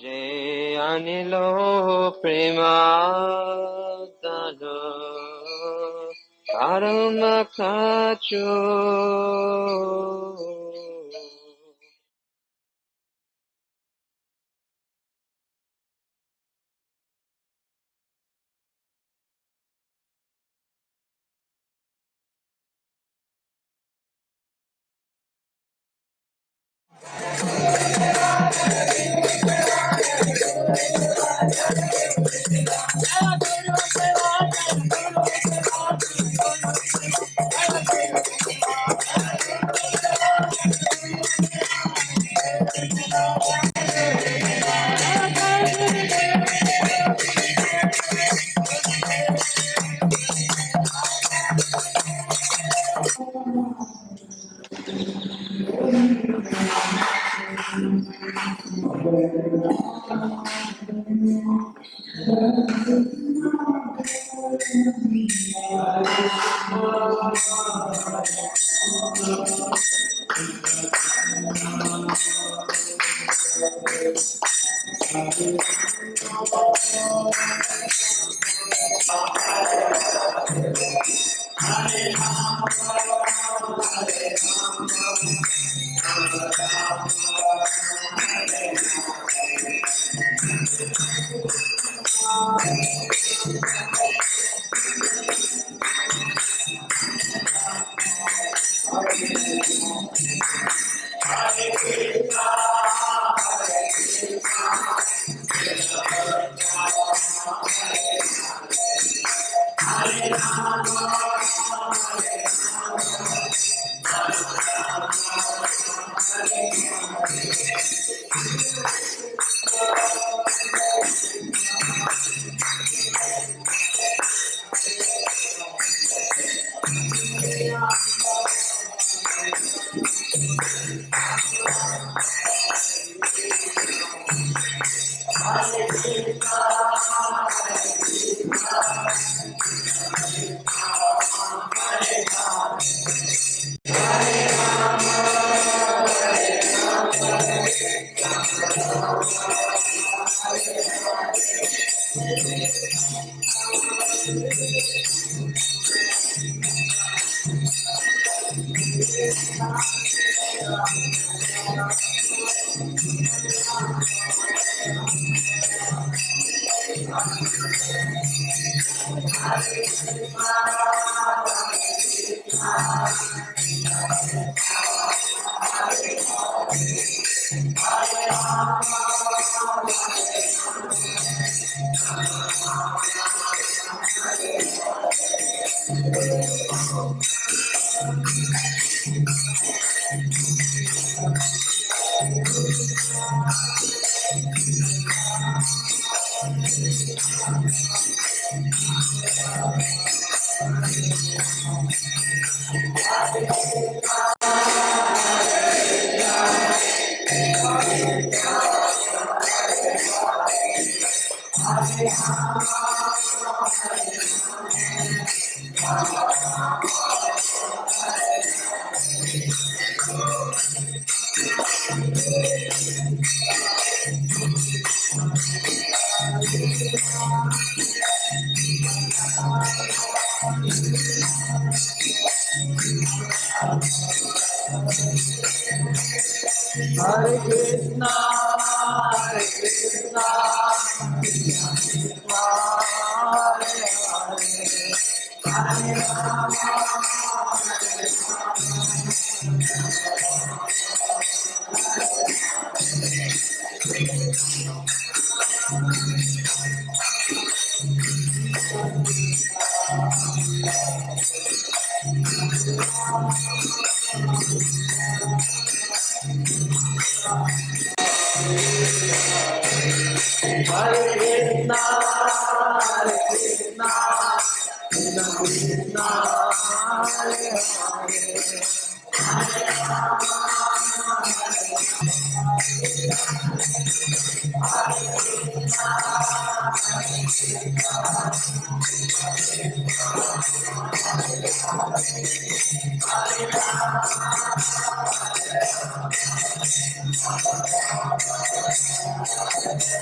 Jai Anilo Premadano Paramakacho Hare Krishna, Hare Krishna, Krishna Hare Hare, Hare Rama, Hare Krishna, Hare Krishna, Krishna Krishna, Hare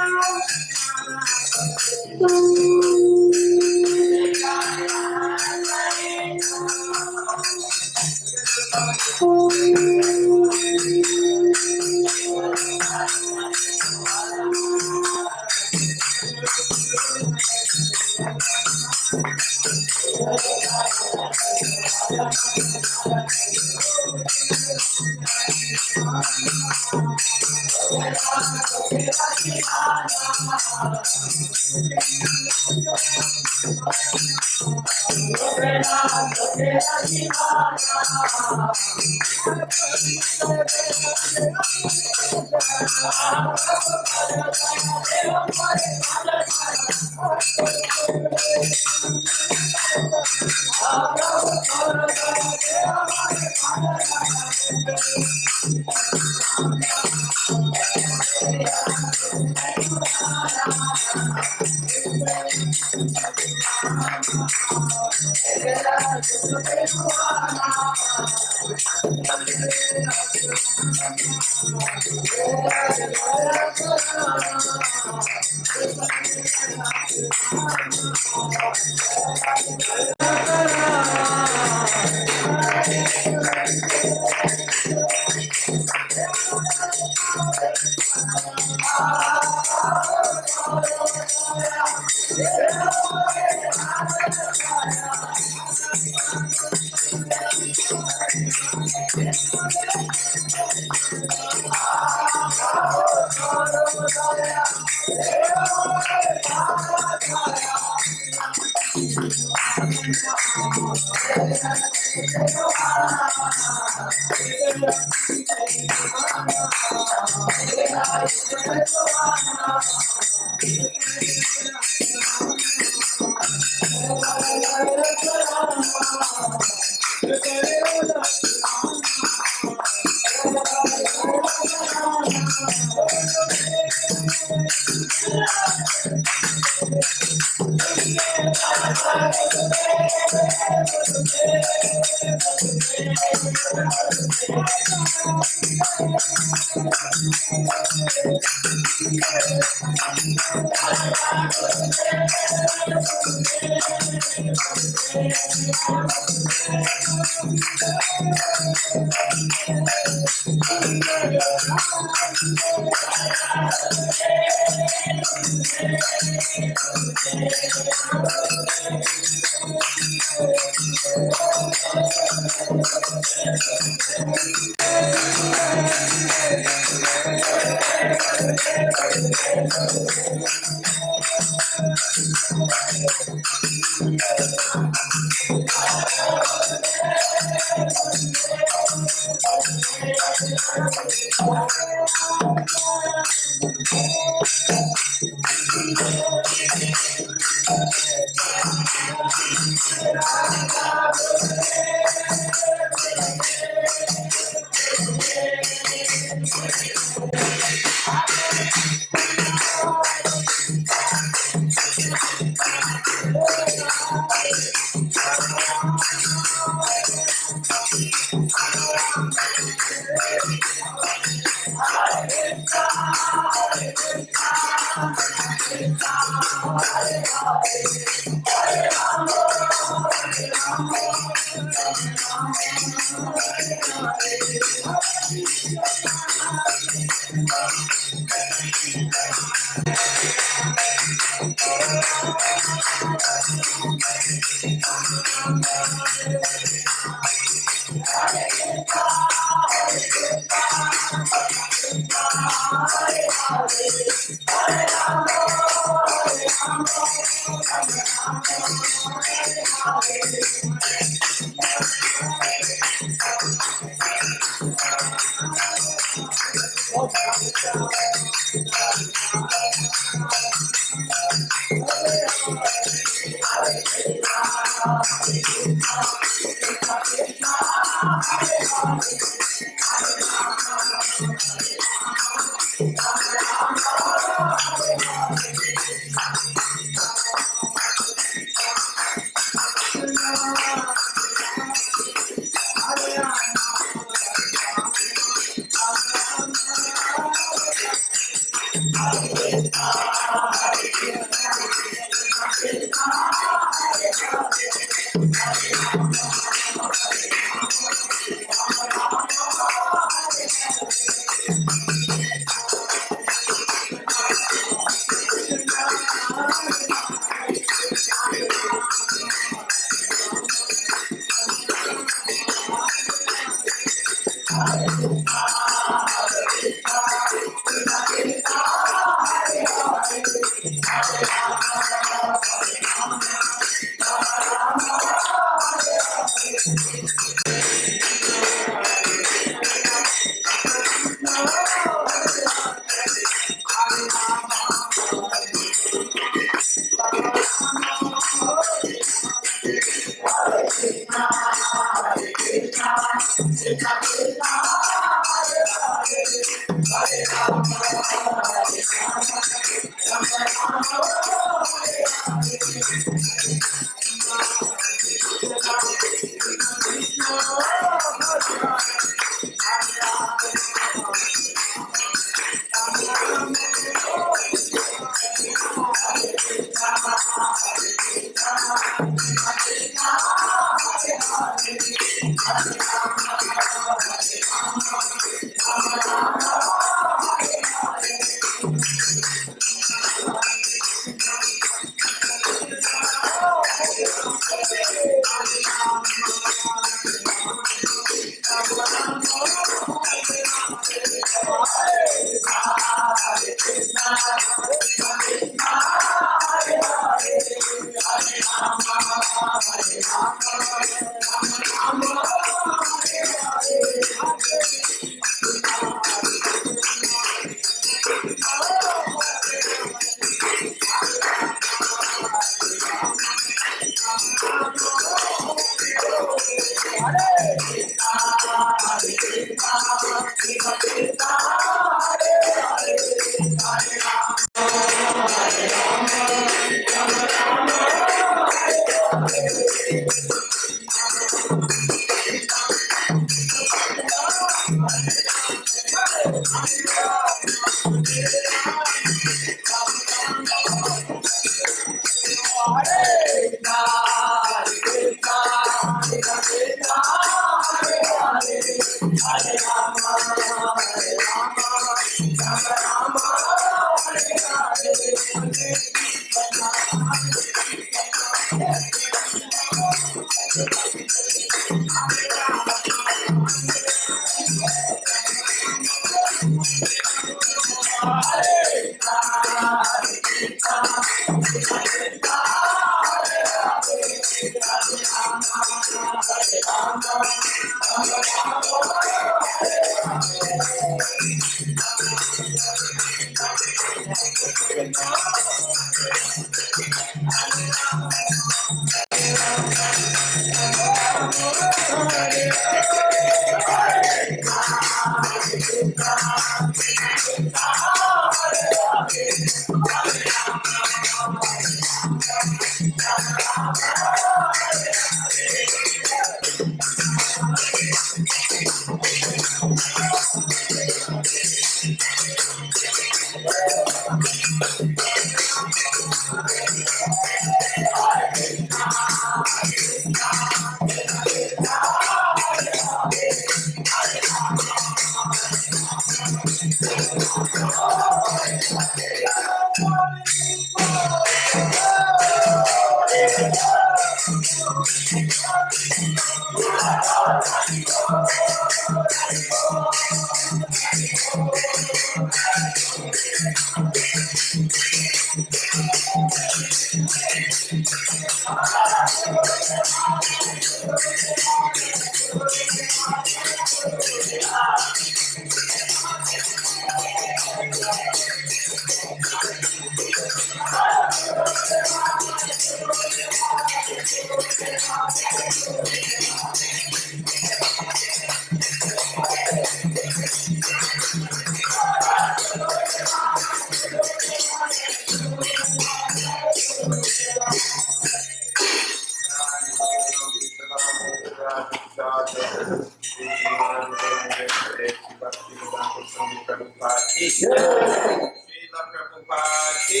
Bhaktivedanta Swami Prabhupada ki. Srila Prabhupada ki.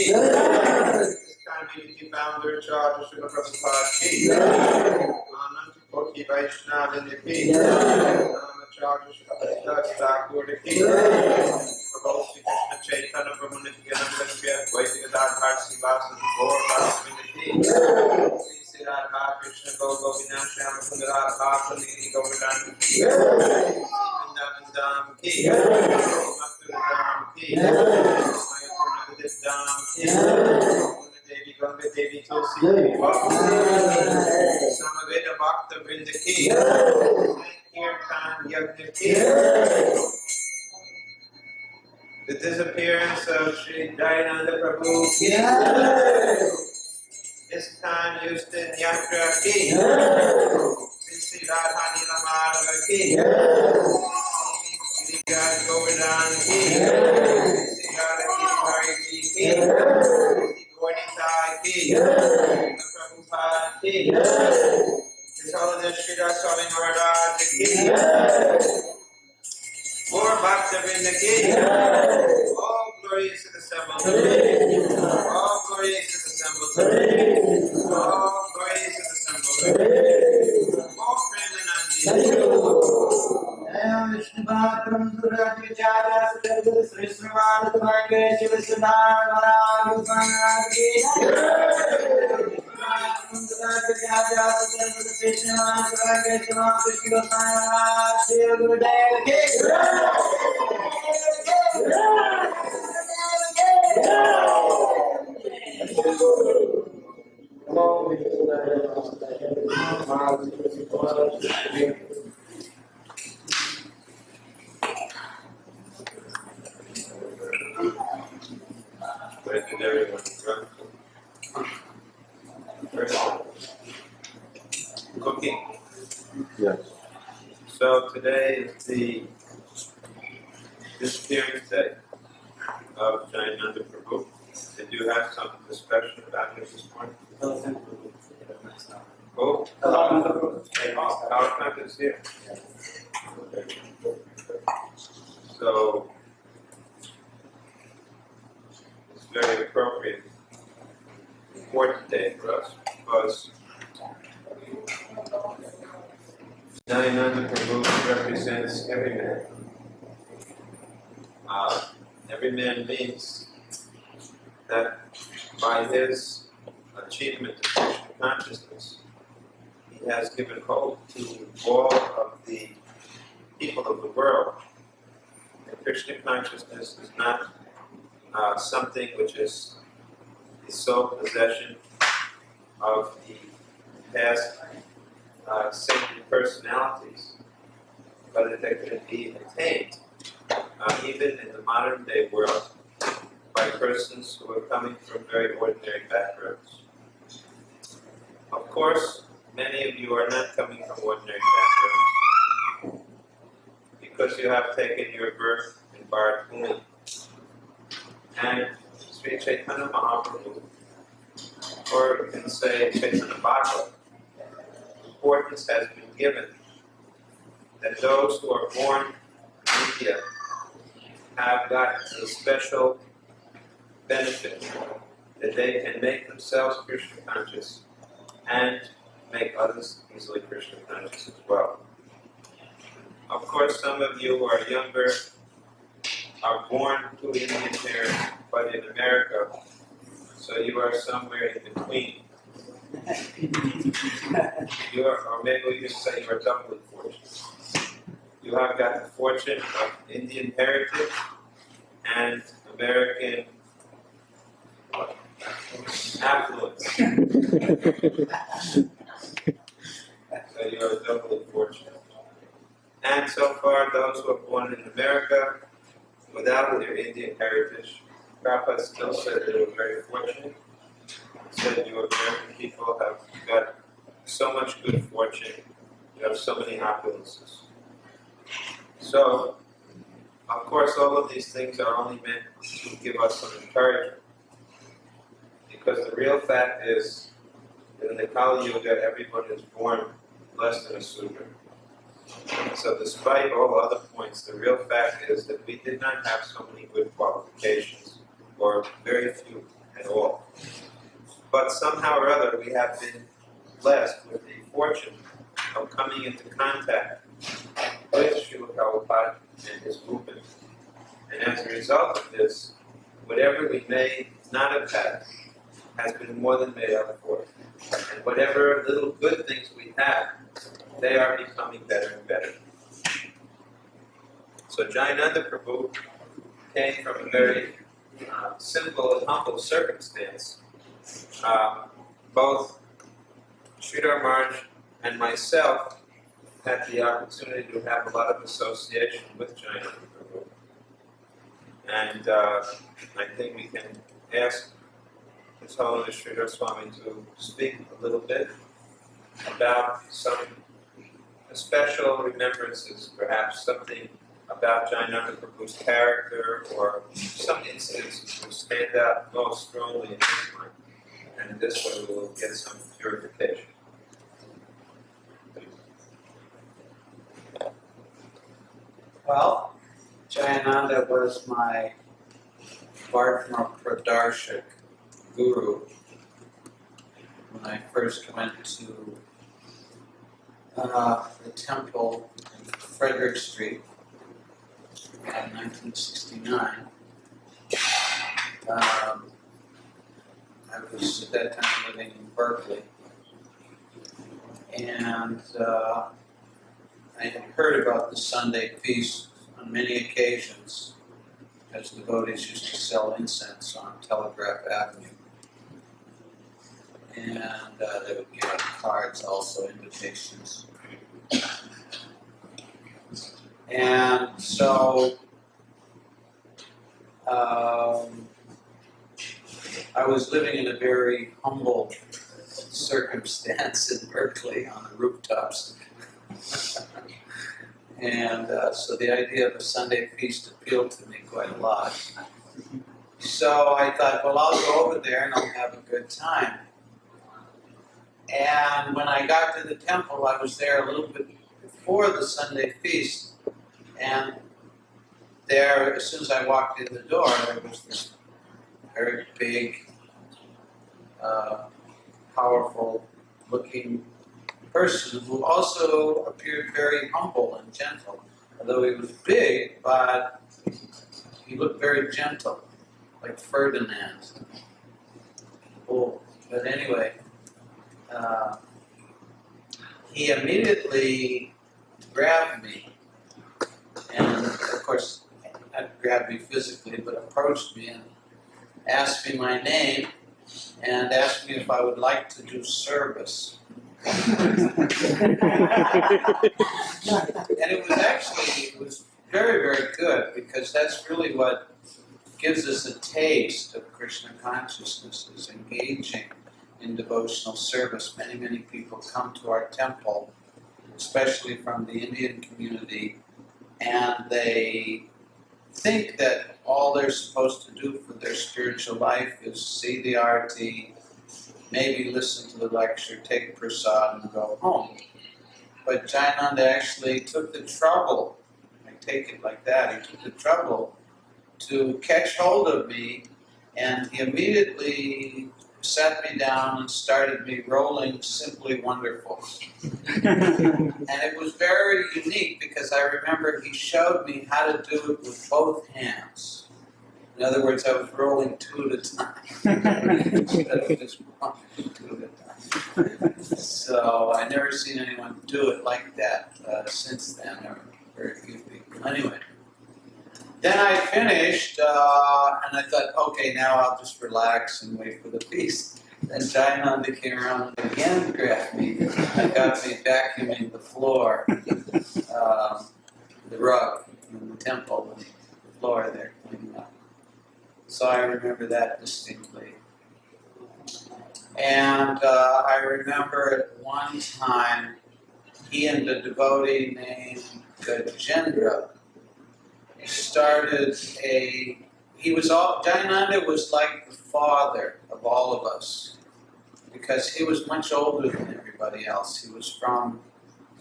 Community founder Charge Srila Prabhupada ki. Anand Koti Vaishnava Nipi. Namacharya Srila Thakur ki. Prabhu Sri Krishna Chaitanya Prabhu Nityananda Shri Advaita Gadadhar Srivasa Gaur Bhaktivedanta Sridhar Krishna Govinda Shyama Sundara Bhakti Govinda Vrindavan ki, Bhaktivedanta ki, Mayapurna Vedanta ki, Purna Devi Ganga Devi Tulsi Devi Bhakti, Samaveda Bhakta Vrinda ki, Sankirtan Yagna ki, The disappearance of Sri Jayananda Prabhu ki. This time Houston Yatra ki. Sri Radhani Lamadava ki. Sri Govardhan ki. Sri Radha Hari ki. Sri Gornita ki. Prabhupada ki. Sridhar Swami Maharaj ki. More Bhaktivedanta ki. All glories to the assembled. All glories to the assembled. All glories to the assembled. All Premanandi. Vishnu Bhatram Suraj Vichara Sridhar Sri Srivan Bhagye Shiv Sridhar Maharaj Maharaj ki. Suraj Vichara Sridhar Sri Srivan Bhagye Shiv Krishna Consciousness Shiv Gurudev ki. Where did everyone run? Cooking. Yes. So today is the disappearance day of Jayananda Prabhu. Did you have something special about him this morning? Oh, our time is here. So it's very appropriate, important day for us because Jayananda Prabhu represents every man. Every man means that by his achievement of Krishna consciousness, he has given hope to all of the people of the world. And Krishna consciousness is not something which is the sole possession of the past sacred personalities, but that can be attained even in the modern day world by persons who are coming from very ordinary backgrounds. Of course, many of you are not coming from ordinary backgrounds because you have taken your birth in Bharat Bhumi. And Sri Chaitanya Mahaprabhu, or you can say Chaitanya Bhagavad, importance has been given that those who are born in India have got a special benefit that they can make themselves Krishna conscious and make others easily Krishna conscious as well. Of course, some of you who are younger are born to Indian parents, but in America, so you are somewhere in between. You are, or maybe we can say you are doubly fortunate. You have got the fortune of Indian heritage and American affluence. So you are doubly fortunate. And so far, those who are born in America without their Indian heritage, Prabhupada still said they were very fortunate. He said you American people have got so much good fortune, you have so many opulences. So, of course, all of these things are only meant to give us some encouragement. Because the real fact is that in the Kali Yuga, everyone is born less than a Sudra. So despite all other points, the real fact is that we did not have so many good qualifications, or very few at all. But somehow or other, we have been blessed with the fortune of coming into contact with Srila Prabhupada and his movement. And as a result of this, whatever we may not have had has been more than made up for. And whatever little good things we have, they are becoming better and better. So Jayananda Prabhu came from a very simple and humble circumstance. Both Sridhar Maharaj and myself had the opportunity to have a lot of association with Jayananda Prabhu. And I think we can ask His Holiness Sridhar Swami to speak a little bit about some special remembrances, perhaps something about Jayananda Prabhu's character or some incidents which stand out most strongly in his mind. And this way we will get some purification. Well, Jayananda was my Vartma Pradarshak guru when I first went to the temple in Frederick Street in 1969. I was at that time living in Berkeley, and I had heard about the Sunday feast on many occasions, as devotees used to sell incense on Telegraph Avenue. And they would give out cards, also invitations. And so I was living in a very humble circumstance in Berkeley on the rooftops. And so the idea of a Sunday feast appealed to me quite a lot. So I thought, well, I'll go over there and I'll have a good time. And when I got to the temple, I was there a little bit before the Sunday feast. And there, as soon as I walked in the door, there was this very big, powerful-looking person who also appeared very humble and gentle. Although he was big, but he looked very gentle, like Ferdinand. Oh, but anyway, he immediately grabbed me, and of course, not grabbed me physically, but approached me and asked me my name and asked me if I would like to do service. And it was very, very good, because that's really what gives us a taste of Krishna consciousness, is engaging in devotional service. Many, many people come to our temple, especially from the Indian community, and they think that all they're supposed to do for their spiritual life is see the arati, maybe listen to the lecture, take prasad, and go home. But Jayananda actually took the trouble, I take it like that, he took the trouble to catch hold of me, and he immediately sat me down and started me rolling Simply Wonderful. And it was very unique, because I remember he showed me how to do it with both hands. In other words, I was rolling two at a time instead of just one, two at a time. So I never seen anyone do it like that since then. There were very few people. Anyway, then I finished, and I thought, okay, now I'll just relax and wait for the feast. Then Jayananda came around and again grabbed me and got me vacuuming the floor, the rug in the temple, and the floor there cleaning up. So I remember that distinctly. And I remember at one time, he and a devotee named Gajendra started Jayananda was like the father of all of us, because he was much older than everybody else. He was from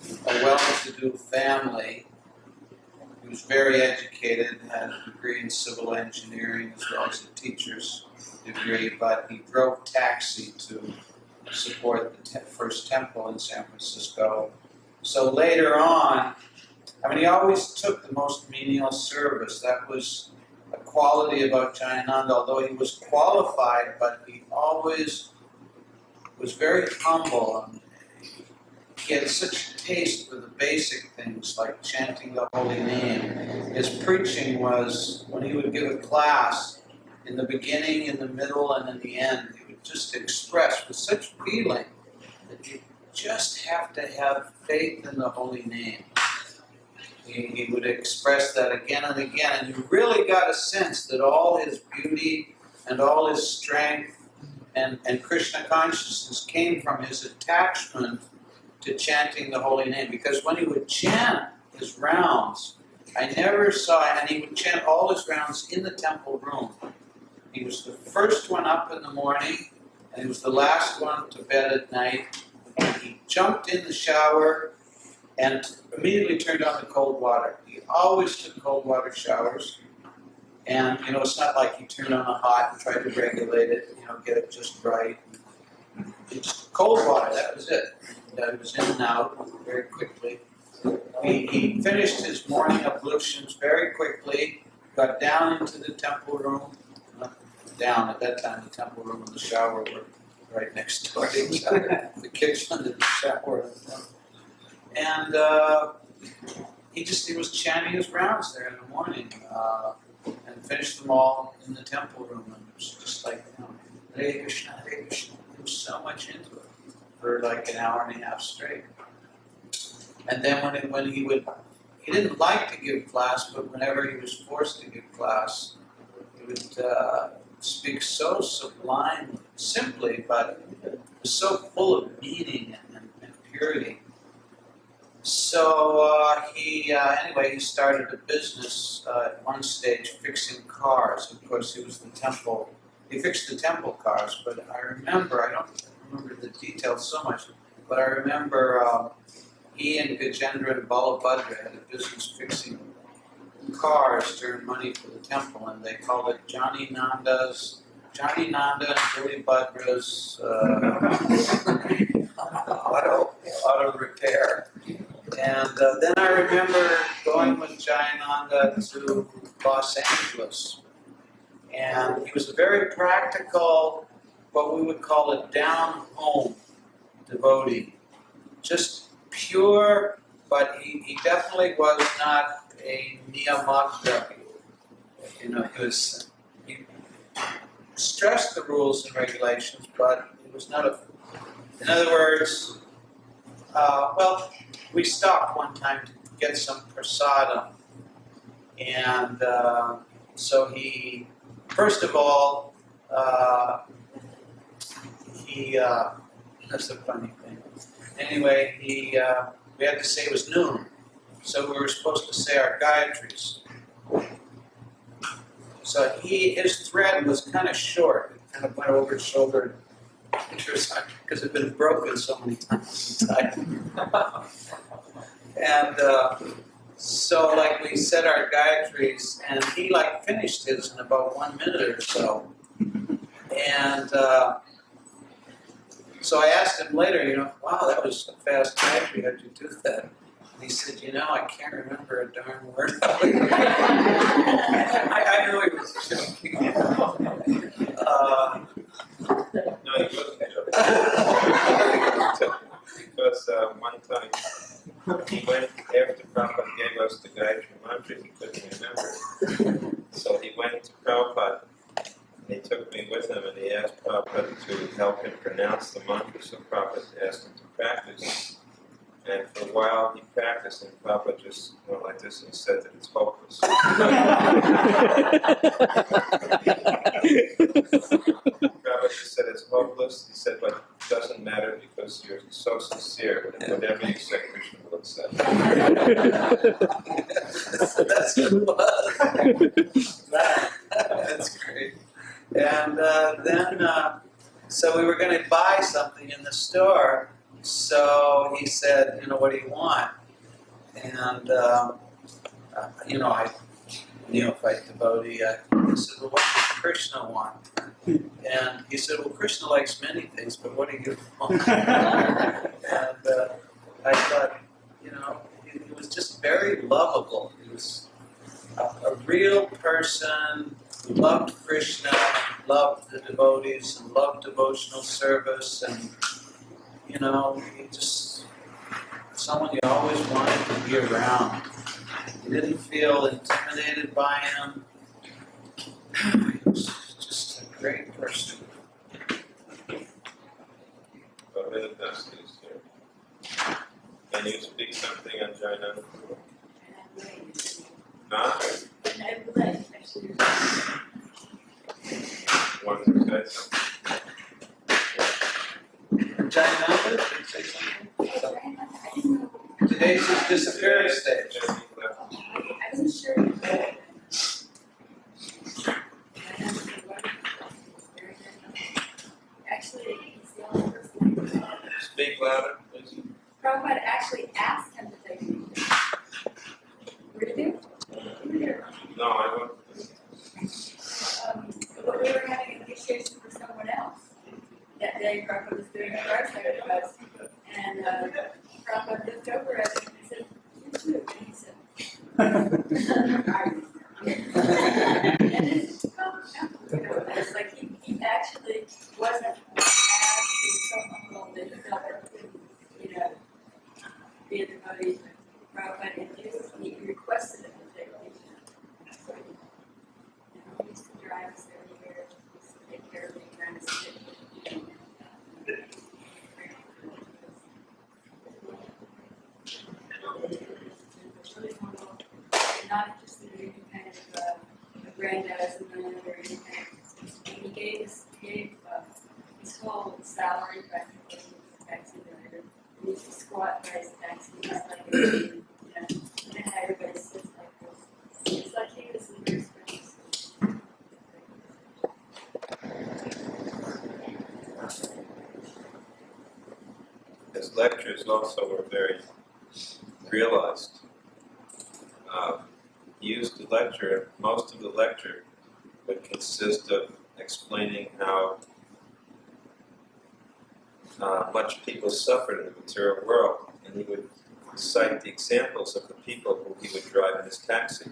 a well-to-do family. He was very educated, had a degree in civil engineering as well as a teacher's degree, but he drove taxi to support the first temple in San Francisco. So later on, he always took the most menial service. That was a quality about Jayananda, although he was qualified, but he always was very humble. And he had such a taste for the basic things like chanting the holy name. His preaching was, when he would give a class, in the beginning, in the middle, and in the end, he would just express with such feeling that you just have to have faith in the holy name. He would express that again and again, and you really got a sense that all his beauty and all his strength and Krishna consciousness came from his attachment to chanting the holy name. Because when he would chant his rounds, I never saw, and he would chant all his rounds in the temple room. He was the first one up in the morning, and he was the last one to bed at night. He jumped in the shower and immediately turned on the cold water. He always took cold water showers. And, it's not like you turn on the hot and try to regulate it, get it just right. It's cold water, that was it. It was in and out very quickly. He finished his morning ablutions very quickly, got down into the temple room. Down, at that time the temple room and the shower were right next door to each other. The kitchen and the shower. And he was chanting his rounds there in the morning. And finished them all in the temple room, and it was just like, Hare Krishna, Hare Krishna. There was so much into it for like an hour and a half straight. And then when he didn't like to give class, but whenever he was forced to give class, he would speak so sublimely, simply, but so full of meaning and purity. So he started a business at one stage fixing cars. Of course, he fixed the temple cars, but I don't remember the details so much, but I remember he and Gajendra and Balabhadra had a business fixing cars to earn money for the temple, and they called it Johnny Nanda and Billy Bhadra's auto repair. And then I remember going with Jayananda to Los Angeles. And he was a very practical, what we would call a down-home devotee. Just pure, but he definitely was not a niyamagga. He stressed the rules and regulations, but it was not in other words, we stopped one time to get some prasadam. And so he, first of all, that's a funny thing. Anyway, we had to say it was noon. So we were supposed to say our Gayatris. So his thread was kind of short. It kind of went over his shoulder because it had been broken so many times. And so we said our Gayatris, and he finished his in about 1 minute or so. And so I asked him later, wow, that was a fast Gayatri, how'd you do that? And he said, I can't remember a darn word. I knew he was joking. No, he wasn't joking. Because one time he went, after Prabhupada gave us the Gayatri mantra, he couldn't remember. So he went to Prabhupada, and he took me with him, and he asked Prabhupada to help him pronounce the mantra, so Prabhupada asked him to practice. And for a while he practiced, and Prabhupada just went like this and said that it's hopeless. Prabhupada just said it's hopeless. He said, but it doesn't matter because you're so sincere, and whatever you say, Krishna will accept. That's good. That's great. And then, so we were going to buy something in the store. So he said, what do you want? And, I, neophyte devotee, I said, well, what does Krishna want? And he said, well, Krishna likes many things, but what do you want? And I thought, he was just very lovable. He was a real person who loved Krishna, loved the devotees, and loved devotional service, and he just, someone you always wanted to be around. You didn't feel intimidated by him. He was just a great person. Govinda is here. Can you speak something on Jayananda? wanted to say something. Jayananda, can you say something? Today's his disappearance stage. I wasn't sure. Actually, he's the only person. Speak louder, please. Prabhupada actually asked him to take me. Were you there? You were there. No, I won't. But we were having an initiation for someone else. That day, Prabhupada was doing a birthday for us. And Prabhupada looked over at him and said, "You too." And he said, and it's like he actually wasn't asked to so humble that he felt that he couldn't, be a devotee to Prabhupada. And he requested him to take me. So, he used to drive us everywhere. He used to take care of me, trying to sit. Not interested in any kind of aggrandizement or anything. He gave his whole salary practically to the taxi driver. He used to squat by his taxi just like how everybody sits like this. It's like he was in very special. His lectures also were very realized. He used to lecture, most of the lecture would consist of explaining how much people suffered in the material world, and he would cite the examples of the people who he would drive in his taxi,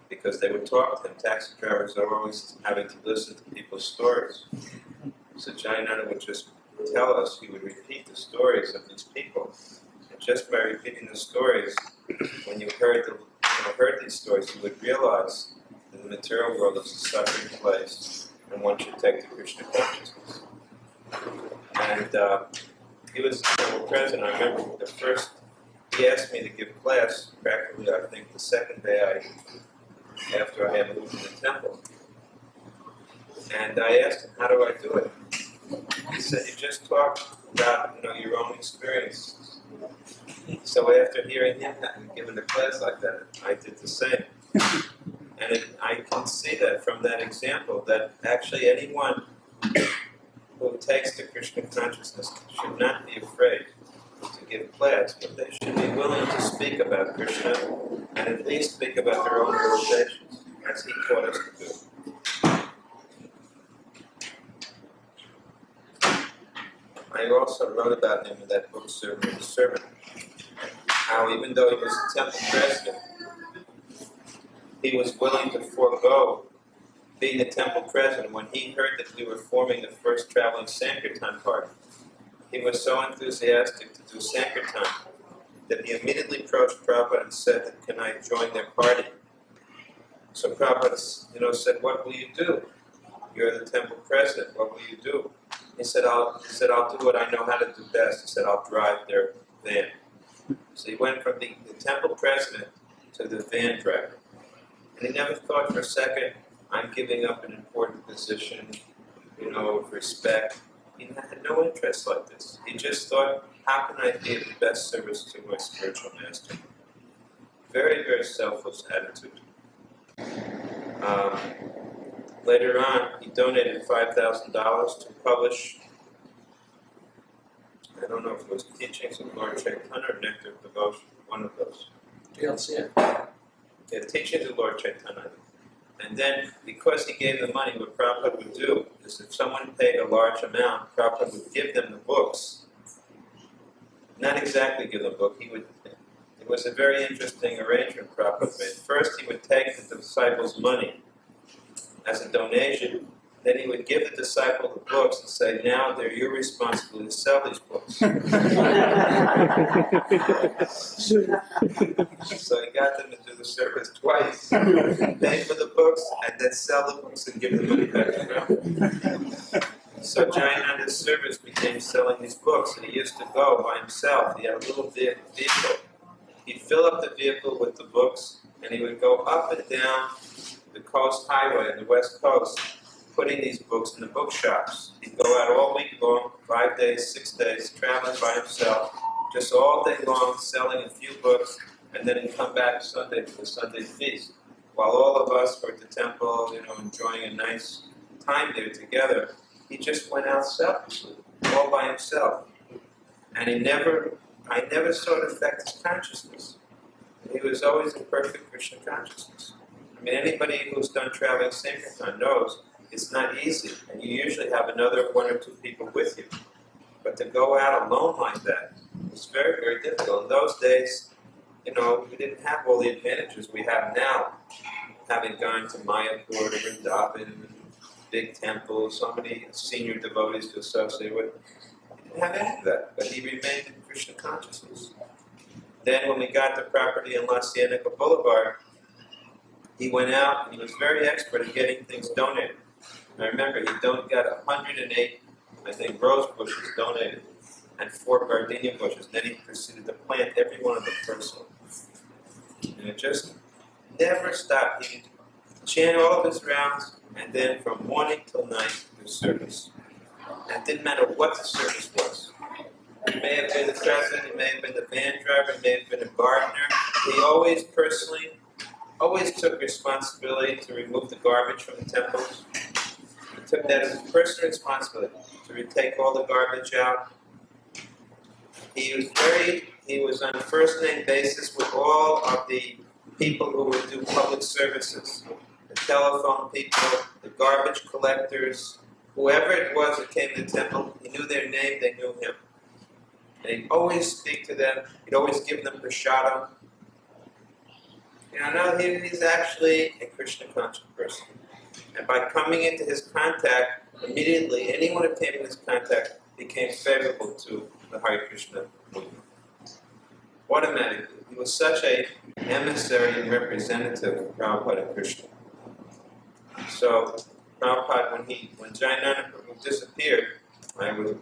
because they would talk to him. Taxi drivers are always having to listen to people's stories. So Jayananda would just tell us, he would repeat the stories of these people, and just by repeating the stories, when you heard these stories, you would realize that the material world is a suffering place, and one should take to Krishna consciousness. And he was present. I remember he asked me to give class, practically I think the second day after I had moved to the temple. And I asked him, how do I do it? He said, you just talk about your own experiences. So after hearing him giving a class like that, I did the same. And I can see that from that example, that actually anyone who takes to Krishna consciousness should not be afraid to give class, but they should be willing to speak about Krishna and at least speak about their own realizations, as he taught us to do. I also wrote about him in that book, Servant of the Servant, how even though he was a temple president, he was willing to forego being the temple president. When he heard that we were forming the first traveling Sankirtan party, he was so enthusiastic to do Sankirtan that he immediately approached Prabhupada and said, can I join their party? So Prabhupada said, what will you do? You're the temple president, what will you do? He said, I'll do what I know how to do best. He said, I'll drive their van. So he went from being the temple president to the van driver. And he never thought for a second, I'm giving up an important position, of respect. He had no interest like this. He just thought, how can I be of the best service to my spiritual master? Very, very selfless attitude. Later on, he donated $5,000 to publish, I don't know if it was Teachings of Lord Chaitanya or Nectar of Devotion, one of those. DLC. Yeah, Teachings of Lord Chaitanya. And then, because he gave the money, what Prabhupada would do is if someone paid a large amount, Prabhupada would give them the books. Not exactly give them the book, it was a very interesting arrangement Prabhupada made. First, he would take the disciples' money as a donation, then he would give the disciple the books and say, now they're your responsibility to sell these books. So he got them to do the service twice, pay for the books, and then sell the books and give the money back to them. So Jayananda's service became selling these books, and he used to go by himself. He had a little vehicle. He'd fill up the vehicle with the books, and he would go up and down the coast highway on the west coast, putting these books in the bookshops. He'd go out all week long, 5 days, 6 days, traveling by himself, just all day long, selling a few books, and then he'd come back Sunday for the Sunday feast. While all of us were at the temple, enjoying a nice time there together, he just went out selfishly, all by himself. And I never saw it affect his consciousness. He was always in perfect Krishna consciousness. I mean, anybody who's done traveling Sankirtan knows it's not easy, and you usually have another 1 or 2 people with you. But to go out alone like that was very, very difficult. In those days, we didn't have all the advantages we have now, having gone to Mayapur, Vrindavan, big temples, so many senior devotees to associate with. He didn't have any of that, but he remained in Krishna consciousness. Then when we got the property in La Cienega Boulevard, he went out and he was very expert at getting things donated. I remember he got 108, I think, rose bushes donated and 4 gardenia bushes. Then he proceeded to plant every one of them personally. And it just never stopped. He would chant all of his rounds, and then from morning till night do service. And it didn't matter what the service was. It may have been the president, it may have been the van driver, it may have been a gardener. He always took responsibility to remove the garbage from the temples. He took that as a personal responsibility to take all the garbage out. He was on a first name basis with all of the people who would do public services, the telephone people, the garbage collectors, whoever it was that came to the temple. He knew their name, they knew him. And he'd always speak to them, he'd always give them prasadam. Now he's actually a Krishna conscious person. And by coming into his contact, immediately anyone who came in his contact became favorable to the Hare Krishna movement. Automatically. He was such an emissary and representative of Prabhupada and Krishna. So Prabhupada, when Jayananda Prabhu disappeared,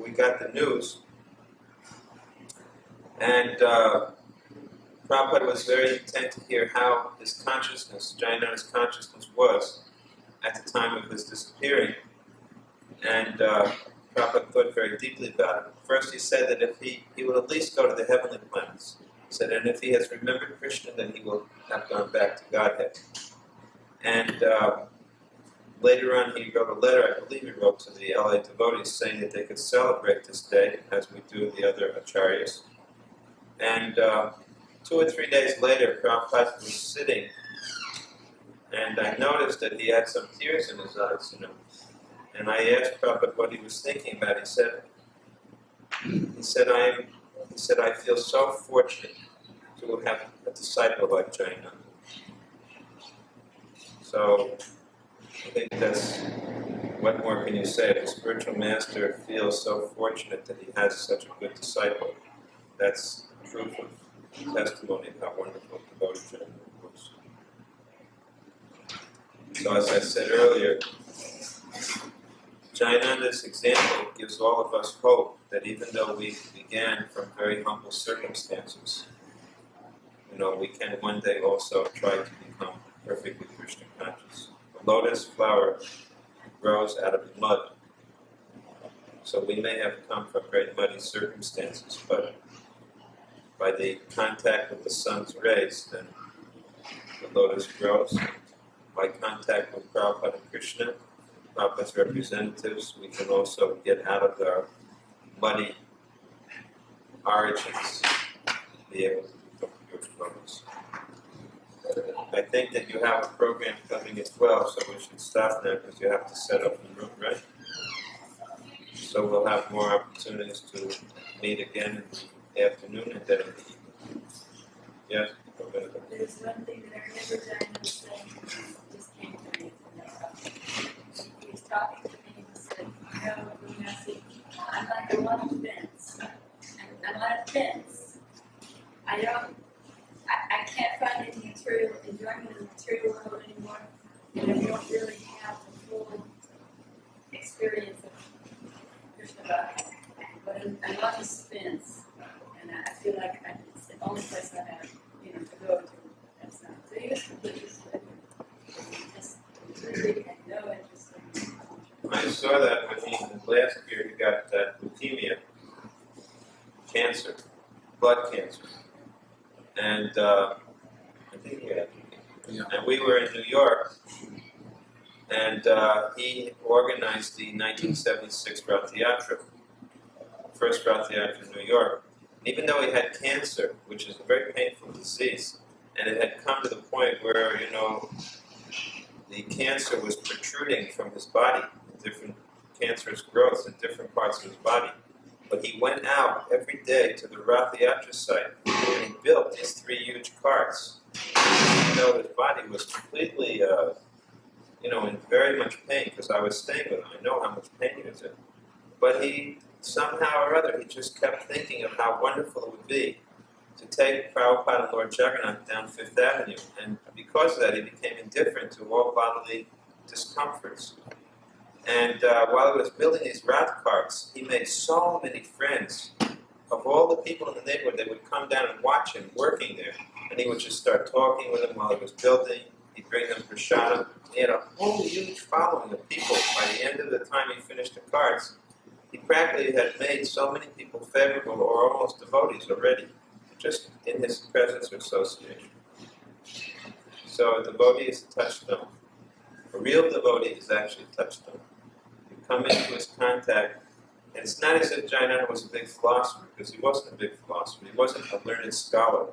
we got the news, and Prabhupada was very intent to hear how his consciousness, Jayananda's consciousness, was at the time of his disappearing. And Prabhupada thought very deeply about it. First he said that if he would at least go to the heavenly planets. He said, and if he has remembered Krishna, then he will have gone back to Godhead. And later on he wrote a letter, I believe he wrote to the LA devotees, saying that they could celebrate this day, as we do the other acharyas. And 2 or 3 days later, Prabhupada was sitting, and I noticed that he had some tears in his eyes, And I asked Prabhupada what he was thinking about. He said, I feel so fortunate to have a disciple like Jayananda. So I think that's, what more can you say? If a spiritual master feels so fortunate that he has such a good disciple, that's proof of testimony of how wonderful devotee Jayananda was. So as I said earlier, Jayananda's example gives all of us hope that even though we began from very humble circumstances, we can one day also try to become perfectly Krishna conscious. The lotus flower grows out of mud. So we may have come from very muddy circumstances, but by the contact with the sun's rays, then the lotus grows. By contact with Prabhupada and Krishna, Prabhupada's representatives, we can also get out of our muddy origins, be able to become pure devotees. I think that you have a program coming at 12, so we should stop now because you have to set up the room, right? So we'll have more opportunities to meet again in the afternoon and then in the evening. Yes? There's one thing that I remember Jayananda saying, just came to me. He was talking to me and he said, I'm like a on a fence. I'm on a fence. I can't find any material, enjoyment of the material world anymore. And I don't really have the full experience of Krishna Bhakti. But I'm on this fence. And I feel like it's the only place I have, to go to. That's not. So he was completely split. Just completely had no interest in I saw that when he, last year, he got that leukemia, cancer, blood cancer. And I think he had leukemia. Yeah. And we were in New York, and he organized the 1976 Rath Yatra, first Rath Yatra in New York. Even though he had cancer, which is a very painful disease, and it had come to the point where, the cancer was protruding from his body, different cancerous growths in different parts of his body. But he went out every day to the Rath Yatra site, and he built these 3 huge carts. Even though his body was completely, in very much pain, because I was staying with him. I know how much pain he was in. But he, somehow or other, he just kept thinking of how wonderful it would be to take Prabhupada and Lord Jagannath down Fifth Avenue. And because of that, he became indifferent to all bodily discomforts. And while he was building these rat carts, he made so many friends. Of all the people in the neighborhood, they would come down and watch him working there. And he would just start talking with them while he was building. He'd bring them prasadam. He had a whole huge following of people. By the end of the time he finished the carts, he practically had made so many people favorable or almost devotees already, just in his presence or association. So a devotee is a touchstone. A real devotee is actually a touchstone. You come into his contact, and it's not as if Jayananda was a big philosopher, because he wasn't a big philosopher. He wasn't a learned scholar,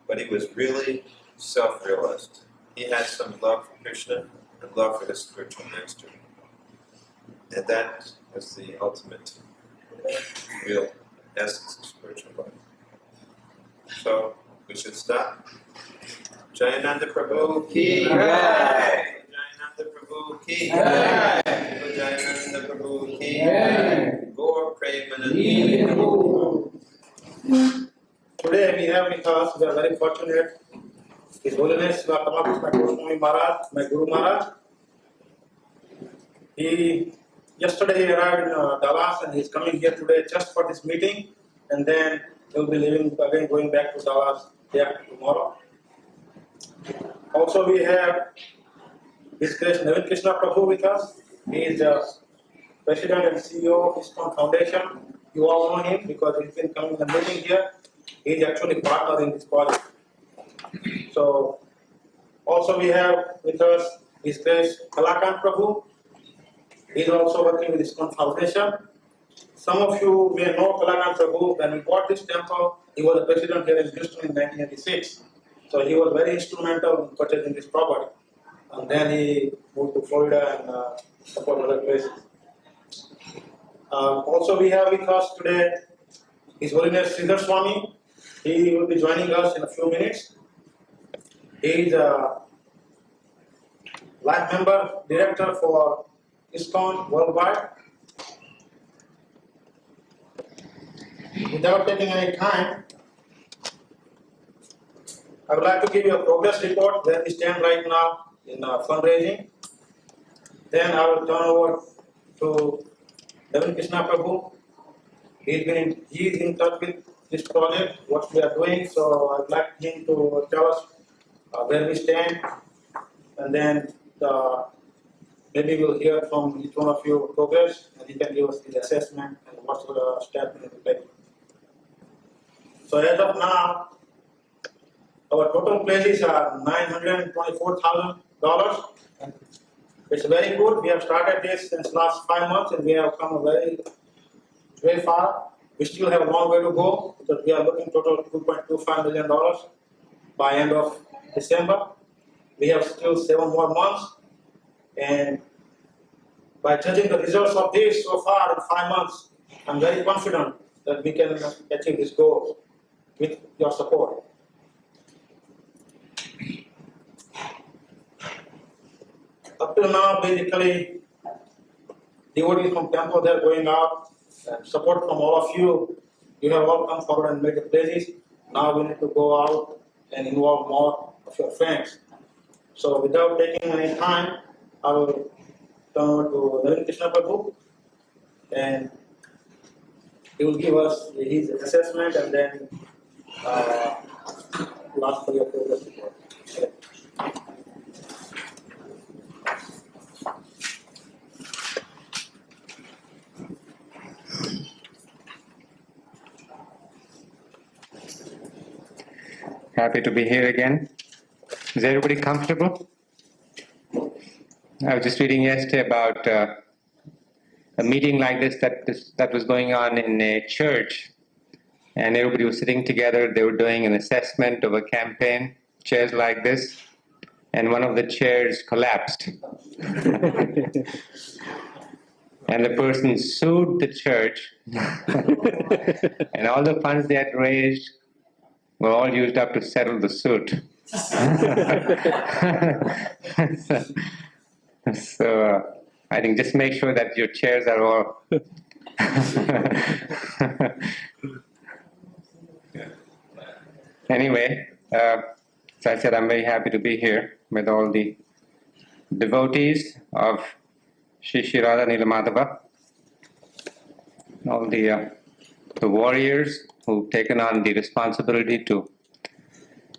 but he was really self-realized. He had some love for Krishna and love for his spiritual master. And that was the ultimate, real essence of spiritual life. So, we should stop. Jayananda Prabhu ki jai! Jayananda Prabhu ki jai! Jayananda Prabhu ki jai! Gaur Premanandi. Today we have with us, we are very fortunate, His Holiness Tamal Krishna Goswami Maharaj, my Guru Maharaj. Yesterday he arrived in Dallas, and he is coming here today just for this meeting, and then he will be leaving again, going back to Dallas day after tomorrow. Also we have His Grace Navin Krishna Prabhu with us. He is the President and CEO of ISKCON Foundation. You all know him because he's been coming and meeting here. He is actually partner in this project. So also we have with us His Grace Tamal Prabhu. He is also working with ISKCON Foundation. Some of you may know Tamal Prabhu. When we bought this temple, he was the president here in Houston in 1986. So he was very instrumental in purchasing this property. And then he moved to Florida and support other places. Also we have with us today His Holiness Sridhar Swami. He will be joining us in a few minutes. He is a life member, director for ISKCON worldwide. Without taking any time, I would like to give you a progress report where we stand right now in fundraising. Then I will turn over to Navin Krishna Prabhu. He is in touch with this project, what we are doing, so I'd like him to tell us where we stand, and then maybe we'll hear from each one of you progress, and he can give us the assessment and what sort of steps we need to take. So as of now, our total pledges are $924,000. It's very good. We have started this since last 5 months, and we have come very far. We still have a long way to go because we are looking total $2.25 million by end of December. We have still 7 more months, and by judging the results of this so far in 5 months, I'm very confident that we can achieve this goal with your support. Up till now, basically, devotees from temple, they're going out, and support from all of you. You have all come forward and made the pledges. Now we need to go out and involve more of your friends. So without taking any time, I will turn over to Navin Krishna Prabhu, and he will give us his assessment, and then we'll ask for your progress report. Happy to be here again. Is everybody comfortable? I was just reading yesterday about a meeting like this that was going on in a church, and everybody was sitting together. They were doing an assessment of a campaign, chairs like this, and one of the chairs collapsed. And the person sued the church, and all the funds they had raised were all used up to settle the suit. So I think just make sure that your chairs are all. Anyway, so I said I'm very happy to be here with all the devotees of Shri Radha Nilamadhava, all the warriors who've taken on the responsibility to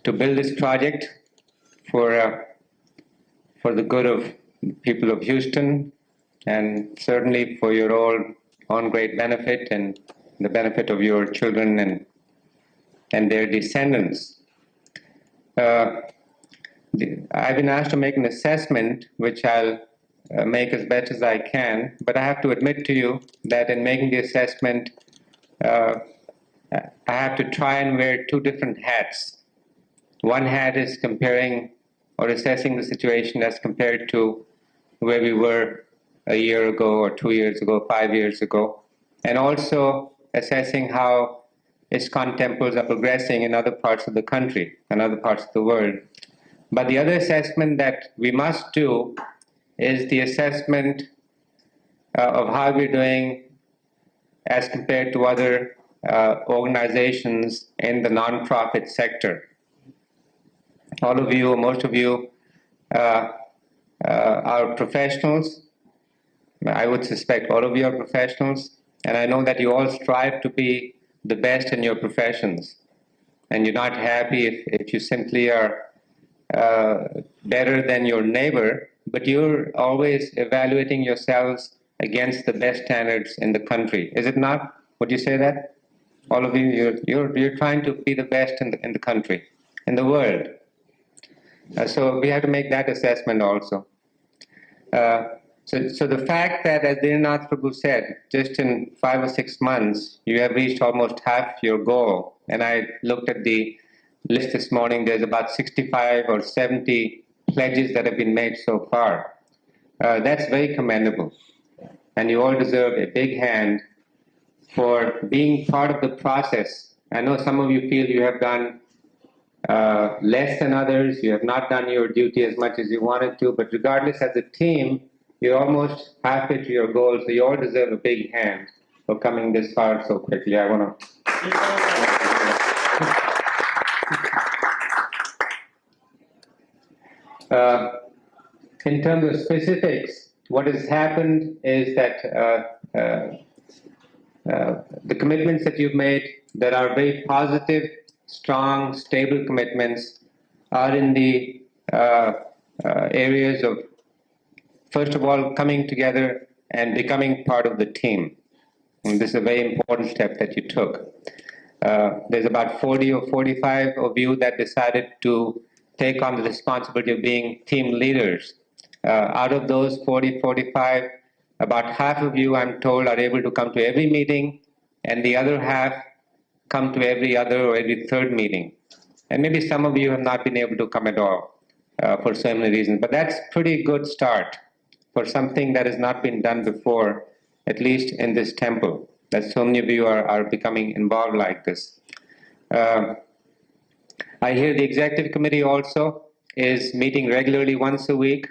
build this project for the good of people of Houston, and certainly for your own great benefit and the benefit of your children and their descendants. I've been asked to make an assessment, which I'll make as best as I can, but I have to admit to you that in making the assessment, I have to try and wear two different hats. One hat is comparing or assessing the situation as compared to where we were a year ago or 2 years ago, 5 years ago, and also assessing how ISKCON temples are progressing in other parts of the country and other parts of the world. But the other assessment that we must do is the assessment of how we're doing as compared to other organizations in the non-profit sector. All of you, most of you, are professionals. I would suspect all of you are professionals, and I know that you all strive to be the best in your professions, and you're not happy if you simply are better than your neighbor, but you're always evaluating yourselves against the best standards in the country. Is it not? Would you say that? All of you, you're trying to be the best in the country, in the world. So we have to make that assessment also. So the fact that, as Jayananda Prabhu said, just in 5 or 6 months, you have reached almost half your goal. And I looked at the list this morning, there's about 65 or 70 pledges that have been made so far. That's very commendable. And you all deserve a big hand for being part of the process. I know some of you feel you have done less than others, you have not done your duty as much as you wanted to, but regardless, as a team, you're almost halfway to your goal, so you all deserve a big hand for coming this far so quickly. I want to... in terms of specifics, what has happened is that the commitments that you've made that are very positive, strong, stable commitments are in the areas of, first of all, coming together and becoming part of the team. And this is a very important step that you took. There's about 40 or 45 of you that decided to take on the responsibility of being team leaders. Out of those 40, 45, about half of you, I'm told, are able to come to every meeting, and the other half come to every other or every third meeting. And maybe some of you have not been able to come at all for so many reasons. But that's a pretty good start for something that has not been done before, at least in this temple, that so many of you are becoming involved like this. I hear the executive committee also is meeting regularly once a week.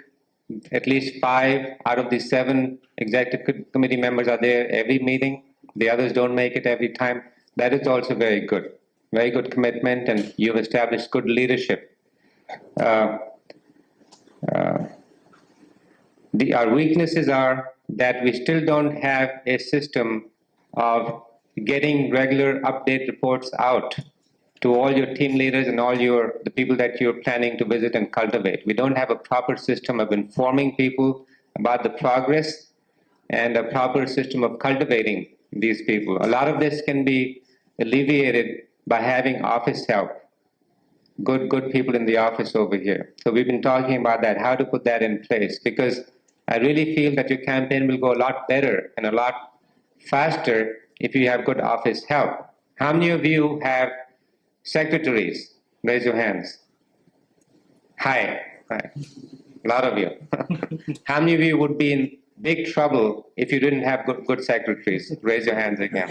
At least 5 out of the 7 executive committee members are there every meeting. The others don't make it every time. That is also very good. Very good commitment, and you've established good leadership. Our weaknesses are that we still don't have a system of getting regular update reports out to all your team leaders and all the people that you're planning to visit and cultivate. We don't have a proper system of informing people about the progress and a proper system of cultivating these people. A lot of this can be alleviated by having office help. good people in the office over here. So we've been talking about that, how to put that in place, because I really feel that your campaign will go a lot better and a lot faster if you have good office help. How many of you have secretaries? Raise your hands. Hi. Hi. A lot of you. How many of you would be in big trouble if you didn't have good secretaries? Raise your hands again.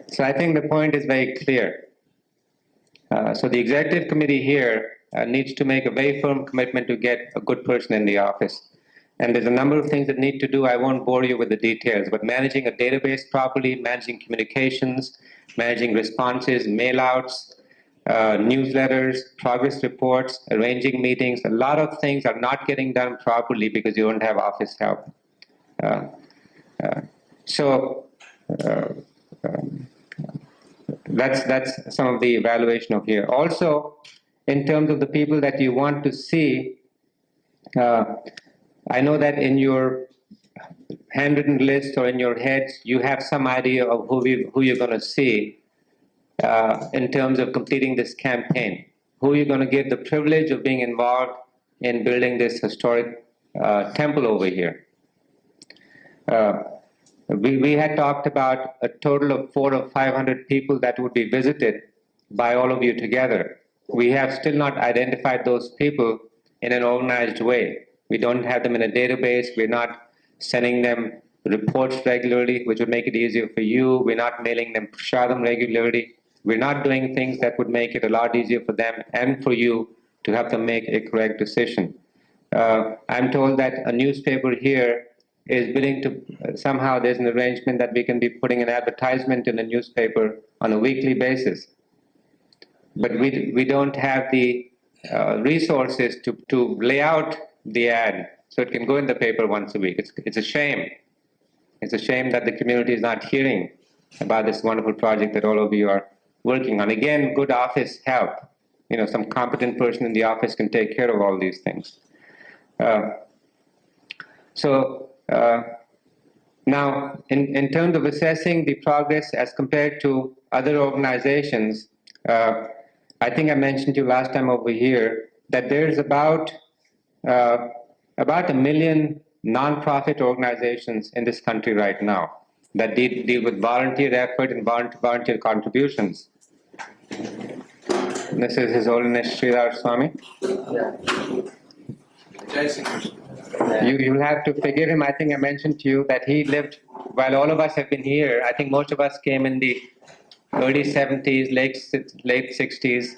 So I think the point is very clear. So the executive committee here needs to make a very firm commitment to get a good person in the office. And there's a number of things that need to do. I won't bore you with the details, but managing a database properly, managing communications, managing responses, mail-outs, newsletters, progress reports, arranging meetings. A lot of things are not getting done properly because you don't have office help. So that's some of the evaluation of here. Also, in terms of the people that you want to see, I know that in your handwritten list or in your heads, you have some idea of who you're going to see in terms of completing this campaign, who you're going to give the privilege of being involved in building this historic temple over here. We had talked about a total of 400 or 500 people that would be visited by all of you together. We have still not identified those people in an organized way. We don't have them in a database. We're not sending them reports regularly, which would make it easier for you. We're not mailing them prasadam regularly. We're not doing things that would make it a lot easier for them and for you to have to make a correct decision. I'm told that a newspaper here is willing to, somehow there's an arrangement that we can be putting an advertisement in a newspaper on a weekly basis. But we don't have the resources to lay out the ad so it can go in the paper once a week. It's a shame. It's a shame that the community is not hearing about this wonderful project that all of you are working on. Again, good office help. Some competent person in the office can take care of all these things. Now, in terms of assessing the progress as compared to other organizations, I think I mentioned to you last time over here that there's about 1 million non-profit organizations in this country right now that deal with volunteer effort and volunteer contributions. This is His Holiness Sridhar Swami. You'll have to forgive him. I think I mentioned to you that he lived, while all of us have been here, I think most of us came in the early 70s, late 60s.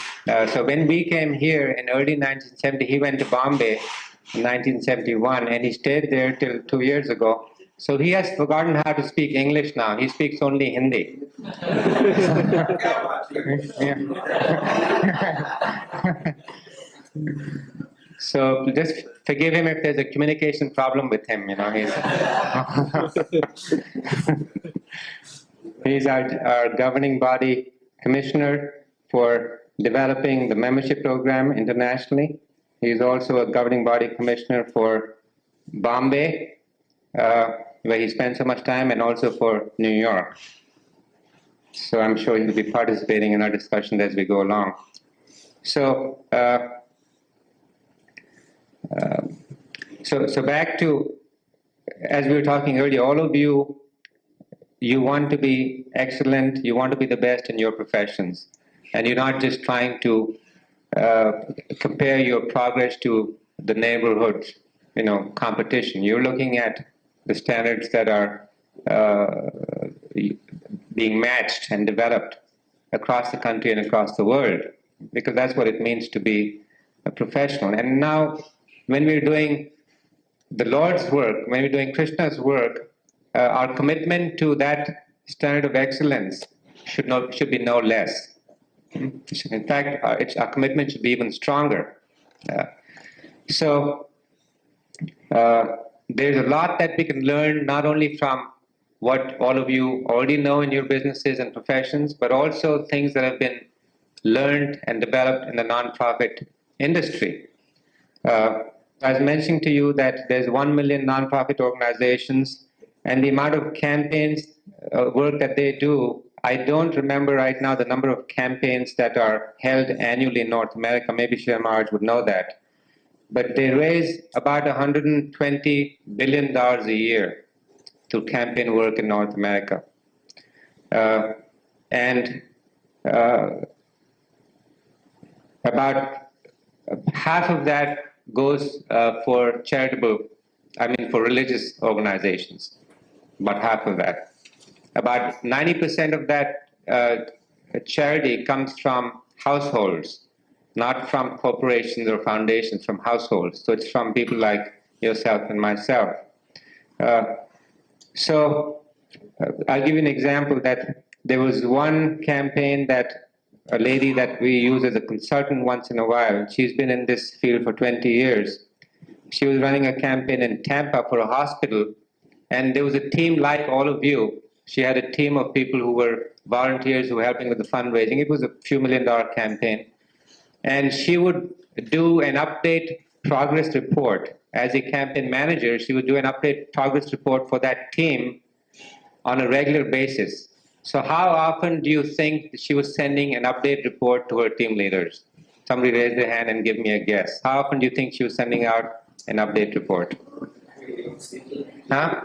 So when we came here in early 1970, he went to Bombay in 1971, and he stayed there till 2 years ago. So he has forgotten how to speak English now. He speaks only Hindi. So just forgive him if there's a communication problem with him. He's our governing body commissioner for developing the membership program internationally. He's also a governing body commissioner for Bombay, where he spent so much time, and also for New York. So I'm sure he'll be participating in our discussion as we go along. So, so back to, as we were talking earlier, all of you want to be excellent, you want to be the best in your professions, and you're not just trying to compare your progress to the neighborhood, competition. You're looking at the standards that are being matched and developed across the country and across the world, because that's what it means to be a professional. And now, when we're doing the Lord's work, when we're doing Krishna's work, our commitment to that standard of excellence should be no less. In fact, our commitment should be even stronger. So there's a lot that we can learn, not only from what all of you already know in your businesses and professions, but also things that have been learned and developed in the nonprofit industry. I was mentioning to you that there's 1 million nonprofit organizations, and the amount of campaigns work that they do I don't remember right now the number of campaigns that are held annually in North America. Maybe Shri Maharaj would know that. But they raise about $120 billion a year through campaign work in North America. And about half of that goes for charitable, for religious organizations, about half of that. About 90% of that charity comes from households, not from corporations or foundations, from households. So it's from people like yourself and myself. I'll give you an example that there was one campaign that a lady that we use as a consultant once in a while, she's been in this field for 20 years. She was running a campaign in Tampa for a hospital, and there was a team like all of you. She had a team of people who were volunteers who were helping with the fundraising. It was a few $1 million campaign. And she would do an update progress report. As a campaign manager, she would do an update progress report for that team on a regular basis. So how often do you think she was sending an update report to her team leaders? Somebody raise their hand and give me a guess. How often do you think she was sending out an update report? Huh?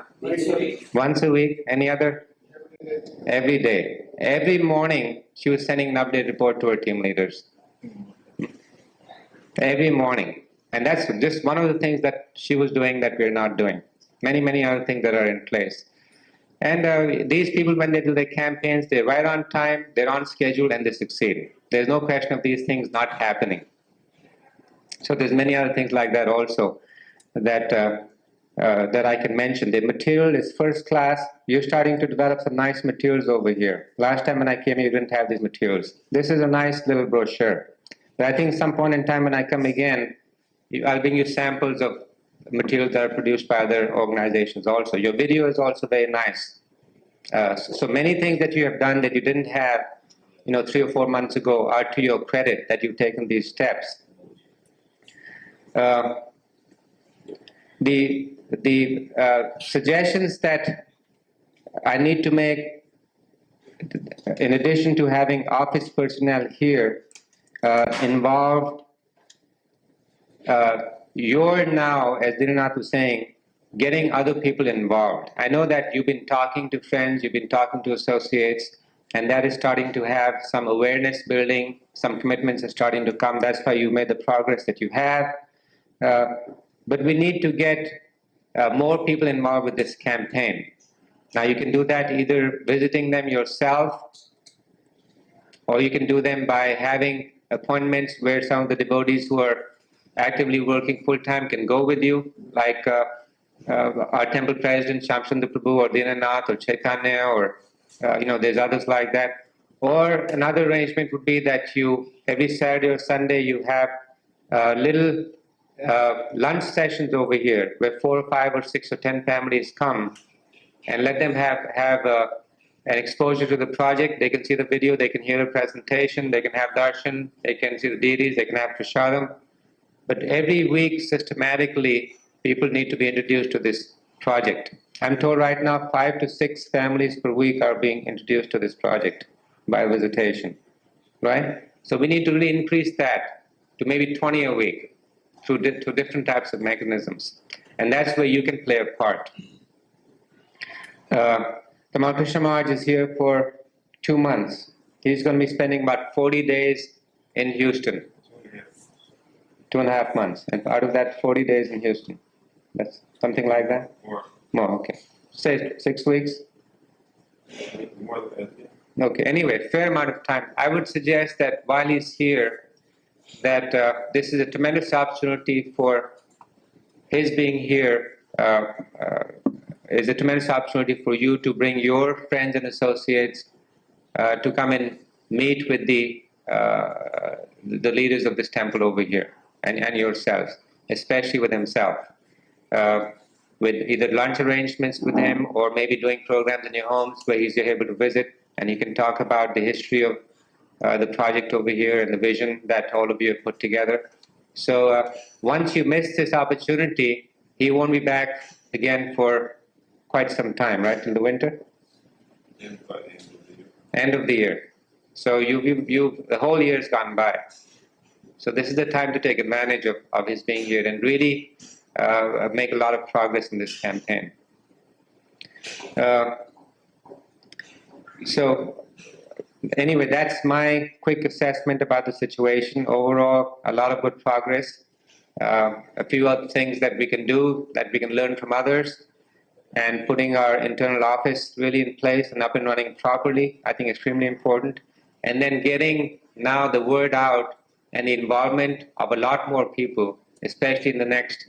Once a week. Any other? Every day. Every morning she was sending an update report to her team leaders. Every morning. And that's just one of the things that she was doing that we're not doing. Many, many other things that are in place. And these people, when they do their campaigns, they're right on time, they're on schedule, and they succeed. There's no question of these things not happening. So there's many other things like that also that I can mention. The material is first class. You're starting to develop some nice materials over here. Last time when I came here, you didn't have these materials. This is a nice little brochure. But I think some point in time when I come again, I'll bring you samples of materials that are produced by other organizations also. Your video is also very nice. So many things that you have done that you didn't have, 3 or 4 months ago are to your credit that you've taken these steps. The suggestions that I need to make, in addition to having office personnel here, involved you're now, as Dinanath was saying, getting other people involved. I know that you've been talking to friends, you've been talking to associates, and that is starting to have some awareness building, some commitments are starting to come. That's why you made the progress that you have. But we need to get more people involved with this campaign. Now you can do that either visiting them yourself, or you can do them by having appointments where some of the devotees who are actively working full-time can go with you, like our temple president, Shamsundar Prabhu, or Dinanath, or Chaitanya, or there's others like that. Or another arrangement would be that you, every Saturday or Sunday, you have little lunch sessions over here, where 4 or 5 or 6 or 10 families come, and let them have an exposure to the project. They can see the video, they can hear a presentation, they can have darshan, they can see the deities, they can have prasadam. But every week, systematically, people need to be introduced to this project. I'm told right now 5 to 6 families per week are being introduced to this project by visitation, right? So we need to really increase that to maybe 20 a week through different types of mechanisms. And that's where you can play a part. Tamal Krishna Maharaj is here for 2 months. He's going to be spending about 40 days in Houston. 2.5 months, and out of that 40 days in Houston. That's something like that? More, okay. Say 6 weeks? More than that, yeah. Okay, anyway, fair amount of time. I would suggest that while he's here, that this is a tremendous opportunity for his being here, is a tremendous opportunity for you to bring your friends and associates to come and meet with the leaders of this temple over here. And yourselves, especially with himself, with either lunch arrangements with him or maybe doing programs in your homes where he's able to visit and he can talk about the history of the project over here and the vision that all of you have put together. So once you miss this opportunity, he won't be back again for quite some time, right, in the winter? And by the end of the year. end of the year. So the whole year's gone by. So this is the time to take advantage of his being here and really make a lot of progress in this campaign. So anyway, that's my quick assessment about the situation. Overall, a lot of good progress. A few other things that we can do, that we can learn from others, and putting our internal office really in place and up and running properly, I think extremely important. And then getting now the word out and the involvement of a lot more people, especially in the next,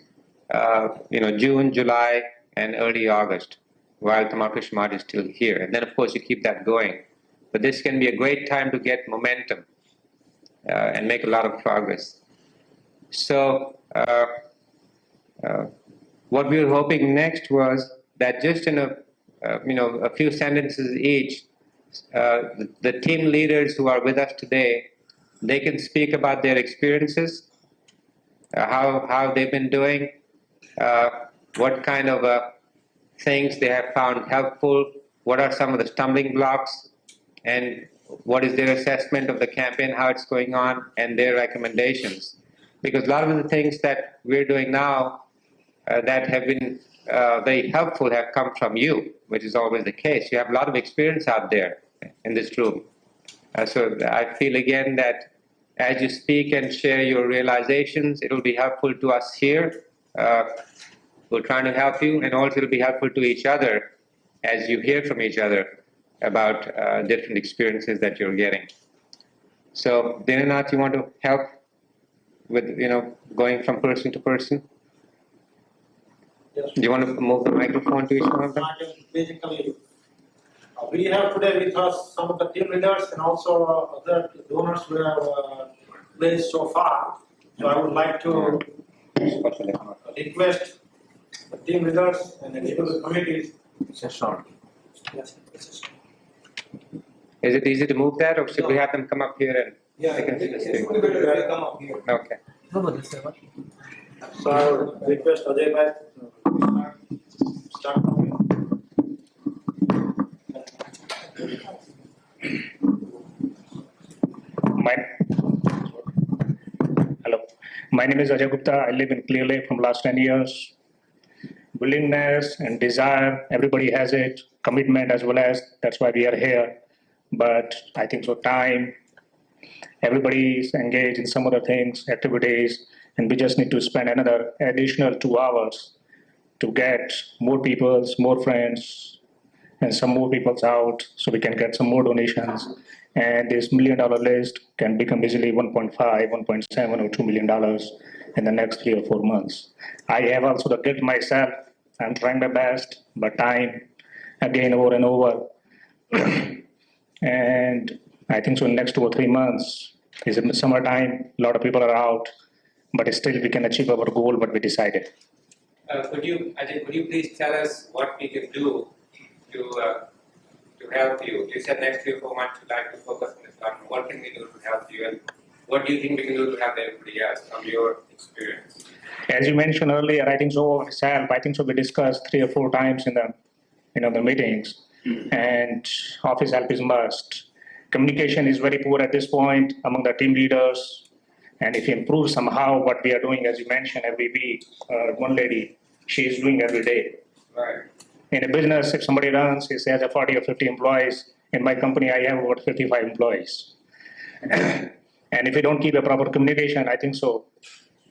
June, July, and early August, while Tamal Krishna Maharaj is still here. And then, of course, you keep that going. But this can be a great time to get momentum and make a lot of progress. So, what we were hoping next was that just in a few sentences each, the team leaders who are with us today, they can speak about their experiences, how they've been doing, what kind of things they have found helpful, what are some of the stumbling blocks, and what is their assessment of the campaign, how it's going on, and their recommendations. Because a lot of the things that we're doing now that have been very helpful have come from you, which is always the case. You have a lot of experience out there in this room. So I feel again that as you speak and share your realizations, it will be helpful to us here. We're trying to help you, and also it will be helpful to each other as you hear from each other about different experiences that you're getting. So, Dinanath, you want to help with going from person to person? Yes. Do you want to move the microphone to each one of them? Basically, we have today with us some of the team leaders and also other donors who have placed so far. So I would like to request the team leaders and the committees. Yes. Is it easy to move that, or should we have them come up here and Yeah, they can see the it's screen? going to be better to come up here. Okay. So I would request Ajay Bhai start from here. Hello, my name is Ajay Gupta. I live in Clear Lake from last 10 years. Willingness and desire, everybody has it. Commitment as well as, that's why we are here. But I think so time, everybody is engaged in some other things, activities, and we just need to spend another additional 2 hours to get more people, more friends, and some more people out so we can get some more donations. And this $1 million list can become easily 1.5, 1.7 or $2 million in the next 3 or 4 months. I have also the guilt myself. I'm trying my best, but time again over and over. And I think so in the next 2 or 3 months is in the summertime, a lot of people are out, but still we can achieve our goal, what we decided. Could you please tell us what we can do to help you? You said next 3 or 4 months you'd like to focus on this one. What can we do to help you, and what do you think we can do to help everybody else from your experience? As you mentioned earlier, I think so myself, I think so we discussed 3 or 4 times in the meetings, and office help is must. Communication is very poor at this point among the team leaders, and if you improve somehow what we are doing, as you mentioned, every week, one lady, she is doing every day. Right. In a business, if somebody runs, he has a 40 or 50 employees. In my company, I have about 55 employees. And if we don't keep a proper communication, I think so,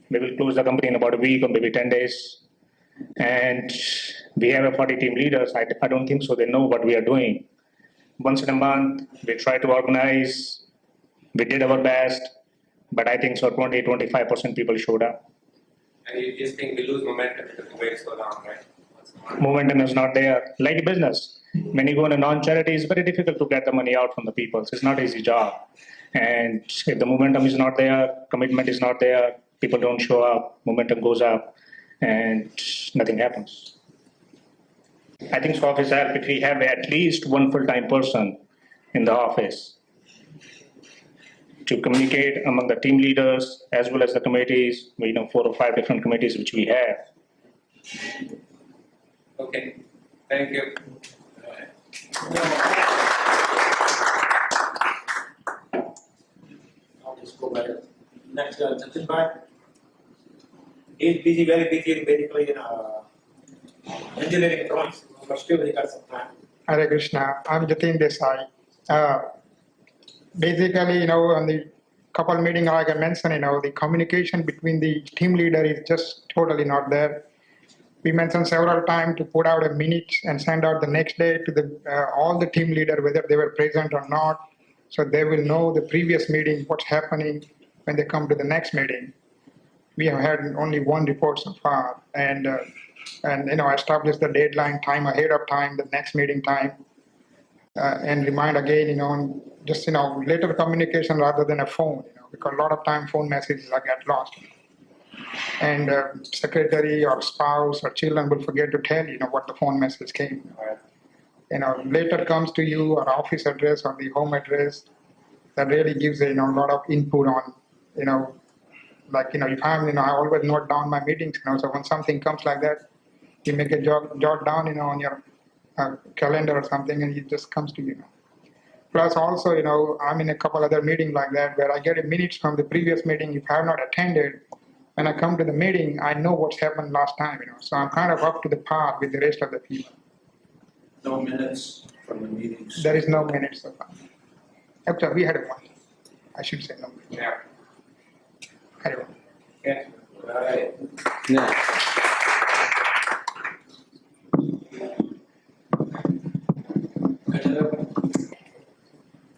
we will close the company in about a week or maybe 10 days. And we have a 40 team leaders. I don't think so they know what we are doing. Once in a month, we try to organize. We did our best, but I think so 20-25% people showed up. And you just think we lose momentum because we wait so long, right? Momentum is not there. Like business, when you go in a non-charity, it's very difficult to get the money out from the people. It's not an easy job. And if the momentum is not there, commitment is not there, people don't show up, momentum goes up, and nothing happens. I think so office help if we have at least one full-time person in the office to communicate among the team leaders as well as the committees, 4 or 5 different committees which we have. Okay, thank you. next Jatin Bhai. He's busy, very busy in basically engineering drawings, but still he got some time. Hare Krishna. I'm Jatin Desai. Basically, on the couple meeting, like I mentioned, the communication between the team leader is just totally not there. We mentioned several times to put out a minute and send out the next day to the all the team leader, whether they were present or not, so they will know the previous meeting, what's happening when they come to the next meeting. We have had only one report so far, and establish the deadline time ahead of time, the next meeting time, and remind again, just later communication rather than a phone, because a lot of time phone messages get lost. And secretary or spouse or children will forget to tell what the phone message came. Later comes to you or office address or the home address. That really gives a lot of input on if I'm I always note down my meetings. So when something comes like that, you make a jot down on your calendar or something, and it just comes to you. Plus also I'm in a couple other meetings like that where I get a minutes from the previous meeting if I have not attended. When I come to the meeting, I know what's happened last time, so I'm kind of up to the par with the rest of the people. No minutes from the meetings. There is no minutes so far. Except we had one. I should say no minutes. Yeah. Had one. Yes. Right. Yeah.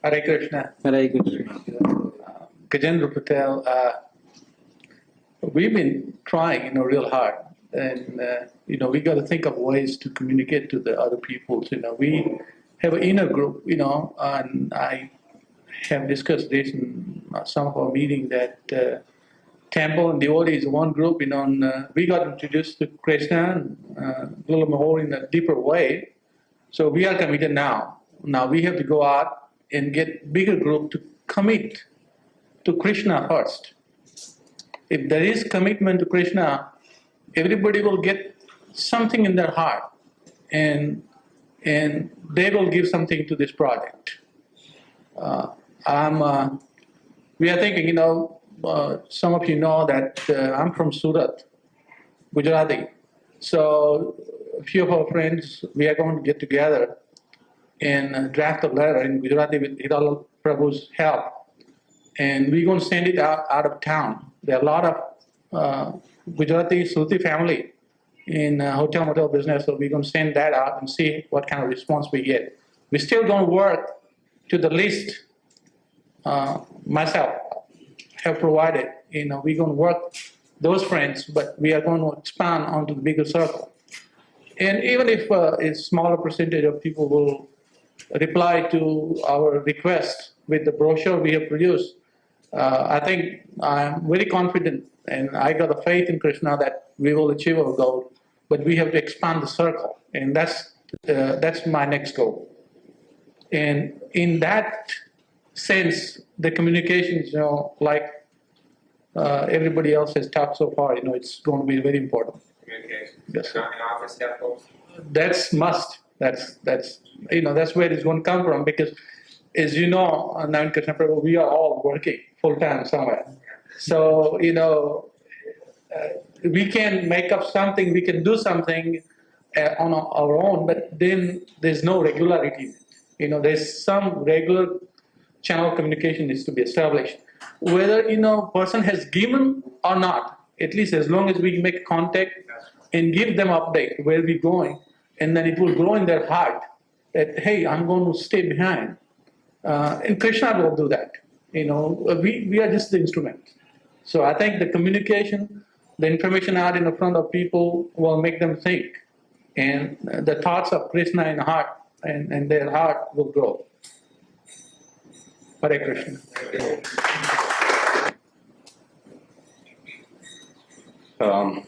Hare Krishna. Hare Krishna. Gajendra Patel, we've been trying, real hard. And, we got to think of ways to communicate to the other peoples. We have an inner group, and I have discussed this in some of our meetings that temple and devotee is one group, and we got introduced to Krishna a little more in a deeper way. So we are committed now. Now we have to go out and get bigger group to commit to Krishna first. If there is commitment to Krishna, everybody will get something in their heart, and they will give something to this project. We are thinking, some of you know that I'm from Surat, Gujarati. So a few of our friends, we are going to get together and draft a letter in Gujarati with Sridhar Prabhu's help. And we're going to send it out of town. There are a lot of Gujarati Suti family in hotel motel business, so we're going to send that out and see what kind of response we get. We're still going to work to the list myself have provided. We're going to work those friends, but we are going to expand onto the bigger circle. And even if a smaller percentage of people will reply to our request with the brochure we have produced, I think I'm very confident, and I got a faith in Krishna that we will achieve our goal. But we have to expand the circle, and that's my next goal. And in that sense, the communications, like everybody else has talked so far, it's going to be very important. Communication. Yes. Not in office help. That's must. That's where it's going to come from, because, as you know, now in Krishna Prabhu, we are all working full time somewhere. So we can make up something, we can do something on our own, but then there's no regularity. There's some regular channel of communication needs to be established. Whether person has given or not, at least as long as we make contact and give them update where we're going, and then it will grow in their heart that, hey, I'm going to stay behind. And Krishna will do that. We are just the instrument. So I think the communication, the information out in the front of people will make them think. And the thoughts of Krishna in heart and their heart will grow. Hare Krishna.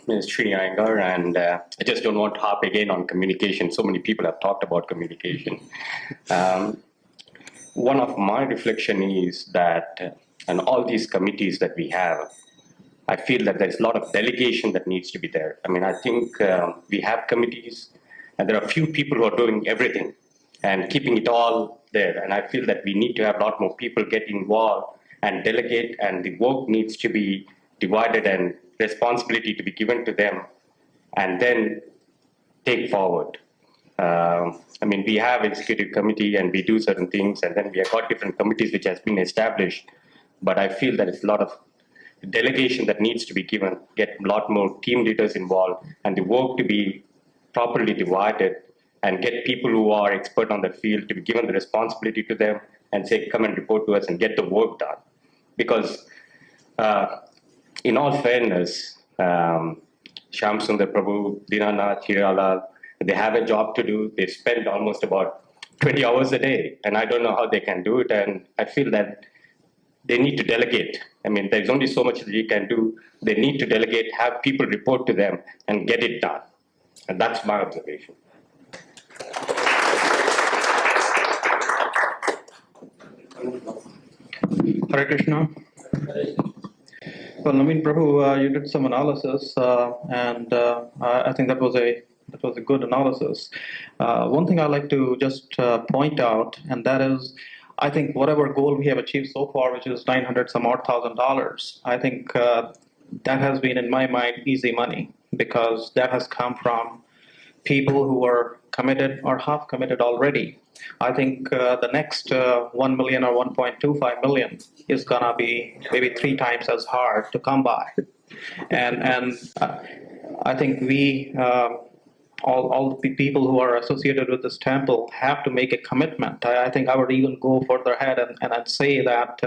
It's Sri Iyengar, and I just don't want to harp again on communication. So many people have talked about communication. One of my reflection is that, and all these committees that we have, I feel that there's a lot of delegation that needs to be there. I think we have committees, and there are a few people who are doing everything and keeping it all there. And I feel that we need to have a lot more people get involved and delegate, and the work needs to be divided and responsibility to be given to them, and then take forward. I mean, we have executive committee and we do certain things, and then we have got different committees which has been established. But I feel that it's a lot of delegation that needs to be given, get a lot more team leaders involved, and the work to be properly divided, and get people who are expert on the field to be given the responsibility to them and say, come and report to us and get the work done. Because in all fairness, Shyam Sundar Prabhu, Dinanath, Hiralal, they have a job to do. They spend almost about 20 hours a day, and I don't know how they can do it. And I feel that they need to delegate. I mean, there's only so much that you can do. They need to delegate, have people report to them, and get it done. And that's my observation. Hare Krishna. Well, Naveen Prabhu, you did some analysis, and I think that was a good analysis. One thing I'd like to just point out, and that is, I think whatever goal we have achieved so far, which is $900 some odd $1,000, I think that has been, in my mind, easy money, because that has come from people who are committed or half committed already. I think the next 1 million or 1.25 million is gonna be maybe 3 times as hard to come by, and I think we all the people who are associated with this temple have to make a commitment. I think I would even go further ahead and I'd say that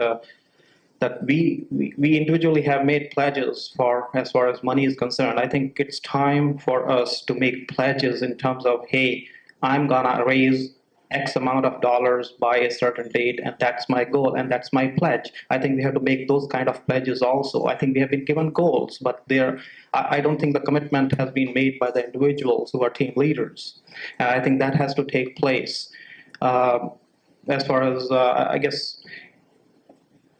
that we individually have made pledges for, as far as money is concerned. I think it's time for us to make pledges in terms of, hey, I'm gonna raise X amount of dollars by a certain date, and that's my goal, and that's my pledge. I think we have to make those kind of pledges also. I think we have been given goals, but I don't think the commitment has been made by the individuals who are team leaders. And I think that has to take place. As far as, I guess,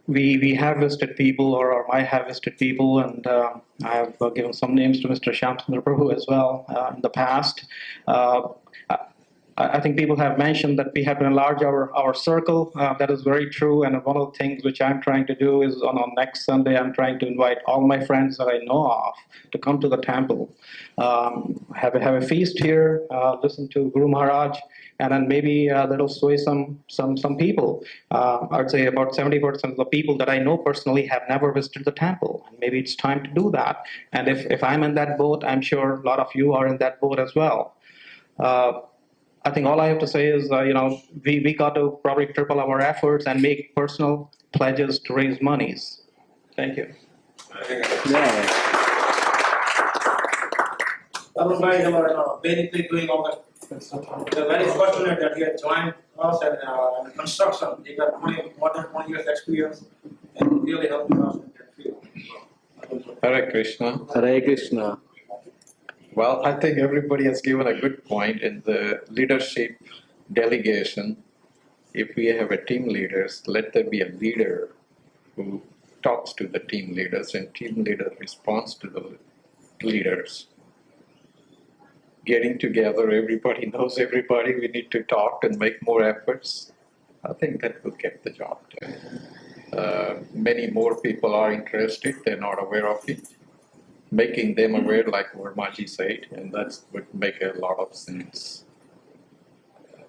we have listed people, or I have listed people, and I have given some names to Mr. Shyam Sundar Prabhu as well in the past. I think people have mentioned that we have to enlarge our circle. That is very true. And one of the things which I'm trying to do is on next Sunday, I'm trying to invite all my friends that I know of to come to the temple, have a feast here, listen to Guru Maharaj, and then maybe that'll sway some people. I'd say about 70% of the people that I know personally have never visited the temple. Maybe it's time to do that. And if I'm in that boat, I'm sure a lot of you are in that boat as well. I think all I have to say is, we got to probably triple our efforts and make personal pledges to raise monies. Thank you. That was why they were basically doing all that. They're very fortunate that he had joined us in construction. He got more than 20 years experience and really helped us in that field. Hare Krishna. Hare Krishna. Well, I think everybody has given a good point in the leadership delegation. If we have a team leaders, let there be a leader who talks to the team leaders, and team leader responds to the leaders. Getting together, everybody knows everybody, we need to talk and make more efforts. I think that will get the job done. Many more people are interested, they're not aware of it. Making them aware, like Vermaji said, and that would make a lot of sense.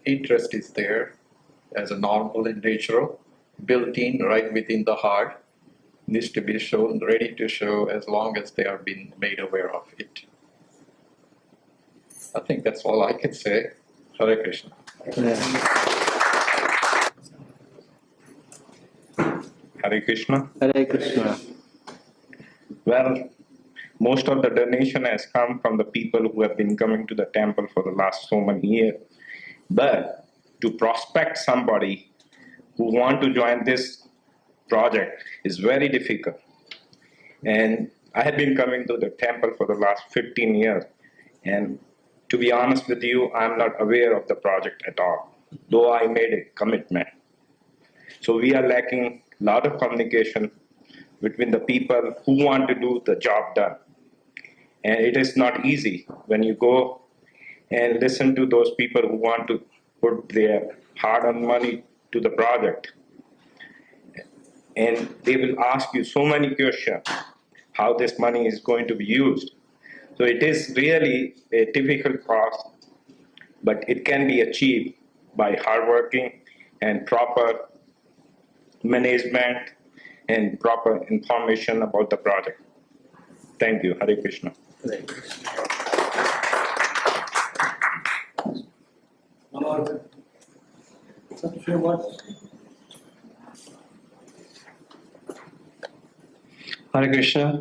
Interest is there as a normal and natural, built in right within the heart, needs to be shown, ready to show as long as they are being made aware of it. I think that's all I can say. Hare Krishna. Hare Krishna. Hare Krishna. Well, most of the donation has come from the people who have been coming to the temple for the last so many years. But to prospect somebody who want to join this project is very difficult. And I have been coming to the temple for the last 15 years. And to be honest with you, I'm not aware of the project at all, though I made a commitment. So we are lacking a lot of communication between the people who want to do the job done. And it is not easy when you go and listen to those people who want to put their hard-earned money to the project. and they will ask you so many questions how this money is going to be used. So it is really a difficult process, but it can be achieved by hard working and proper management and proper information about the project. Thank you. Hare Krishna. Hare Krishna.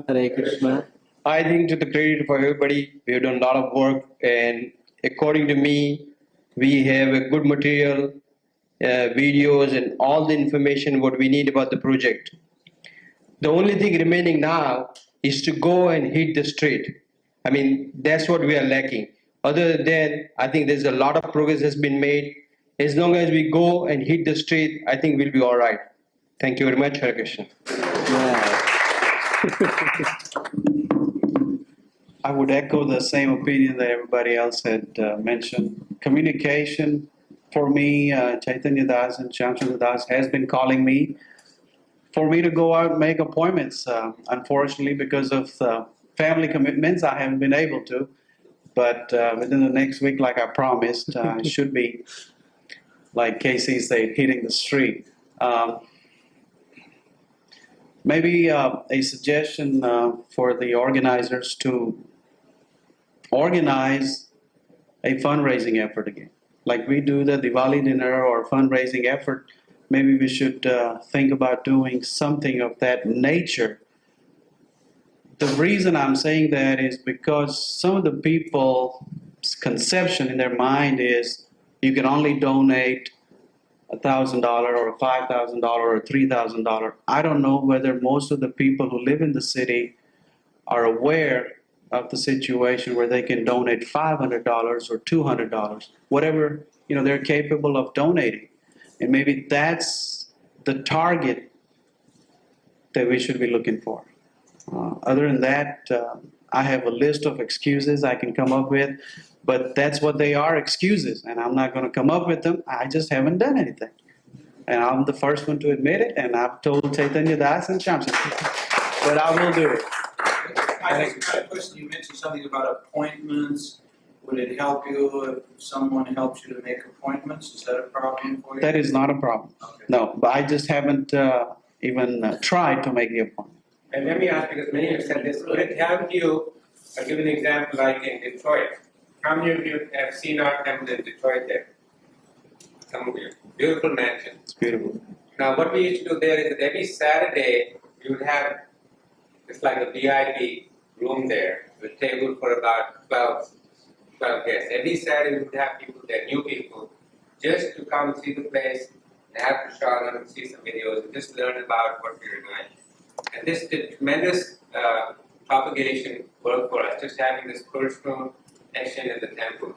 Hare Krishna. I think to the credit for everybody, we have done a lot of work, and according to me, we have a good material, videos, and all the information what we need about the project. The only thing remaining now is to go and hit the street. I mean, that's what we are lacking. Other than that, I think there's a lot of progress has been made. As long as we go and hit the street, I think we'll be all right. Thank you very much, Hare Krishna. I would echo the same opinion that everybody else had mentioned. Communication, for me, Chaitanya Das and Shyamchandra Das has been calling me for me to go out and make appointments. Unfortunately, because of family commitments, I haven't been able to. But within the next week, like I promised, I should be, like Casey said, hitting the street. Maybe a suggestion for the organizers to organize a fundraising effort again. Like we do the Diwali dinner or fundraising effort, maybe we should think about doing something of that nature. The reason I'm saying that is because some of the people's conception in their mind is you can only donate $1,000 or $5,000 or $3,000. I don't know whether most of the people who live in the city are aware of the situation where they can donate $500 or $200, whatever they're capable of donating, and maybe that's the target that we should be looking for. Other than that, I have a list of excuses I can come up with, but that's what they are, excuses, and I'm not going to come up with them. I just haven't done anything. And I'm the first one to admit it, and I've told Chaitanya Das and Shyamchandra, but I will do it. I just got a question. You mentioned something about appointments. Would it help you if someone helps you to make appointments? Is that a problem for you? That is not a problem. Okay. No, but I just haven't even tried to make the appointment. And let me ask, because many have said this, would it help you, I'll give an example like in Detroit. How many of you have seen our temple in Detroit there? Some of you. Beautiful mansion. It's beautiful. Now what we used to do there is that every Saturday we would have, it's like a VIP room there, with a table for about 12 guests. Every Saturday we would have people there, new people, just to come see the place, and have prasad and see some videos, and just learn about what we were doing. And this did tremendous propagation work for us, just having this personal action in the temple.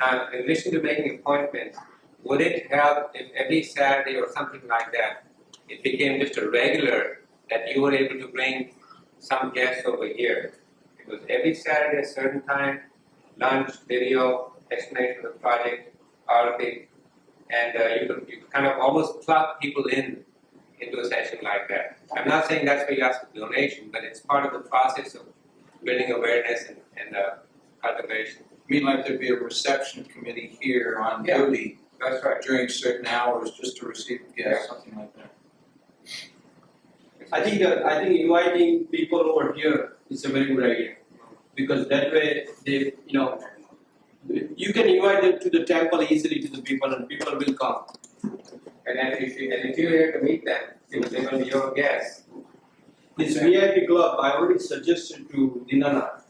Now, in addition to making appointments, would it help if every Saturday or something like that, it became just a regular that you were able to bring some guests over here? It was every Saturday at a certain time, lunch, video, explanation of the project, all of it, and you could kind of almost plug people into a session like that. I'm not saying that's where you ask for donation, but it's part of the process of building awareness and cultivation. I mean, like there'd be a reception committee here on duty. That's right. During certain hours, just to receive guests, something like that. I think inviting people over here is a very good idea, because that way they, you can invite them to the temple easily to the people, and people will come. And if you're here to meet them, they will be your guests. This VIP club, I already suggested to Dinana,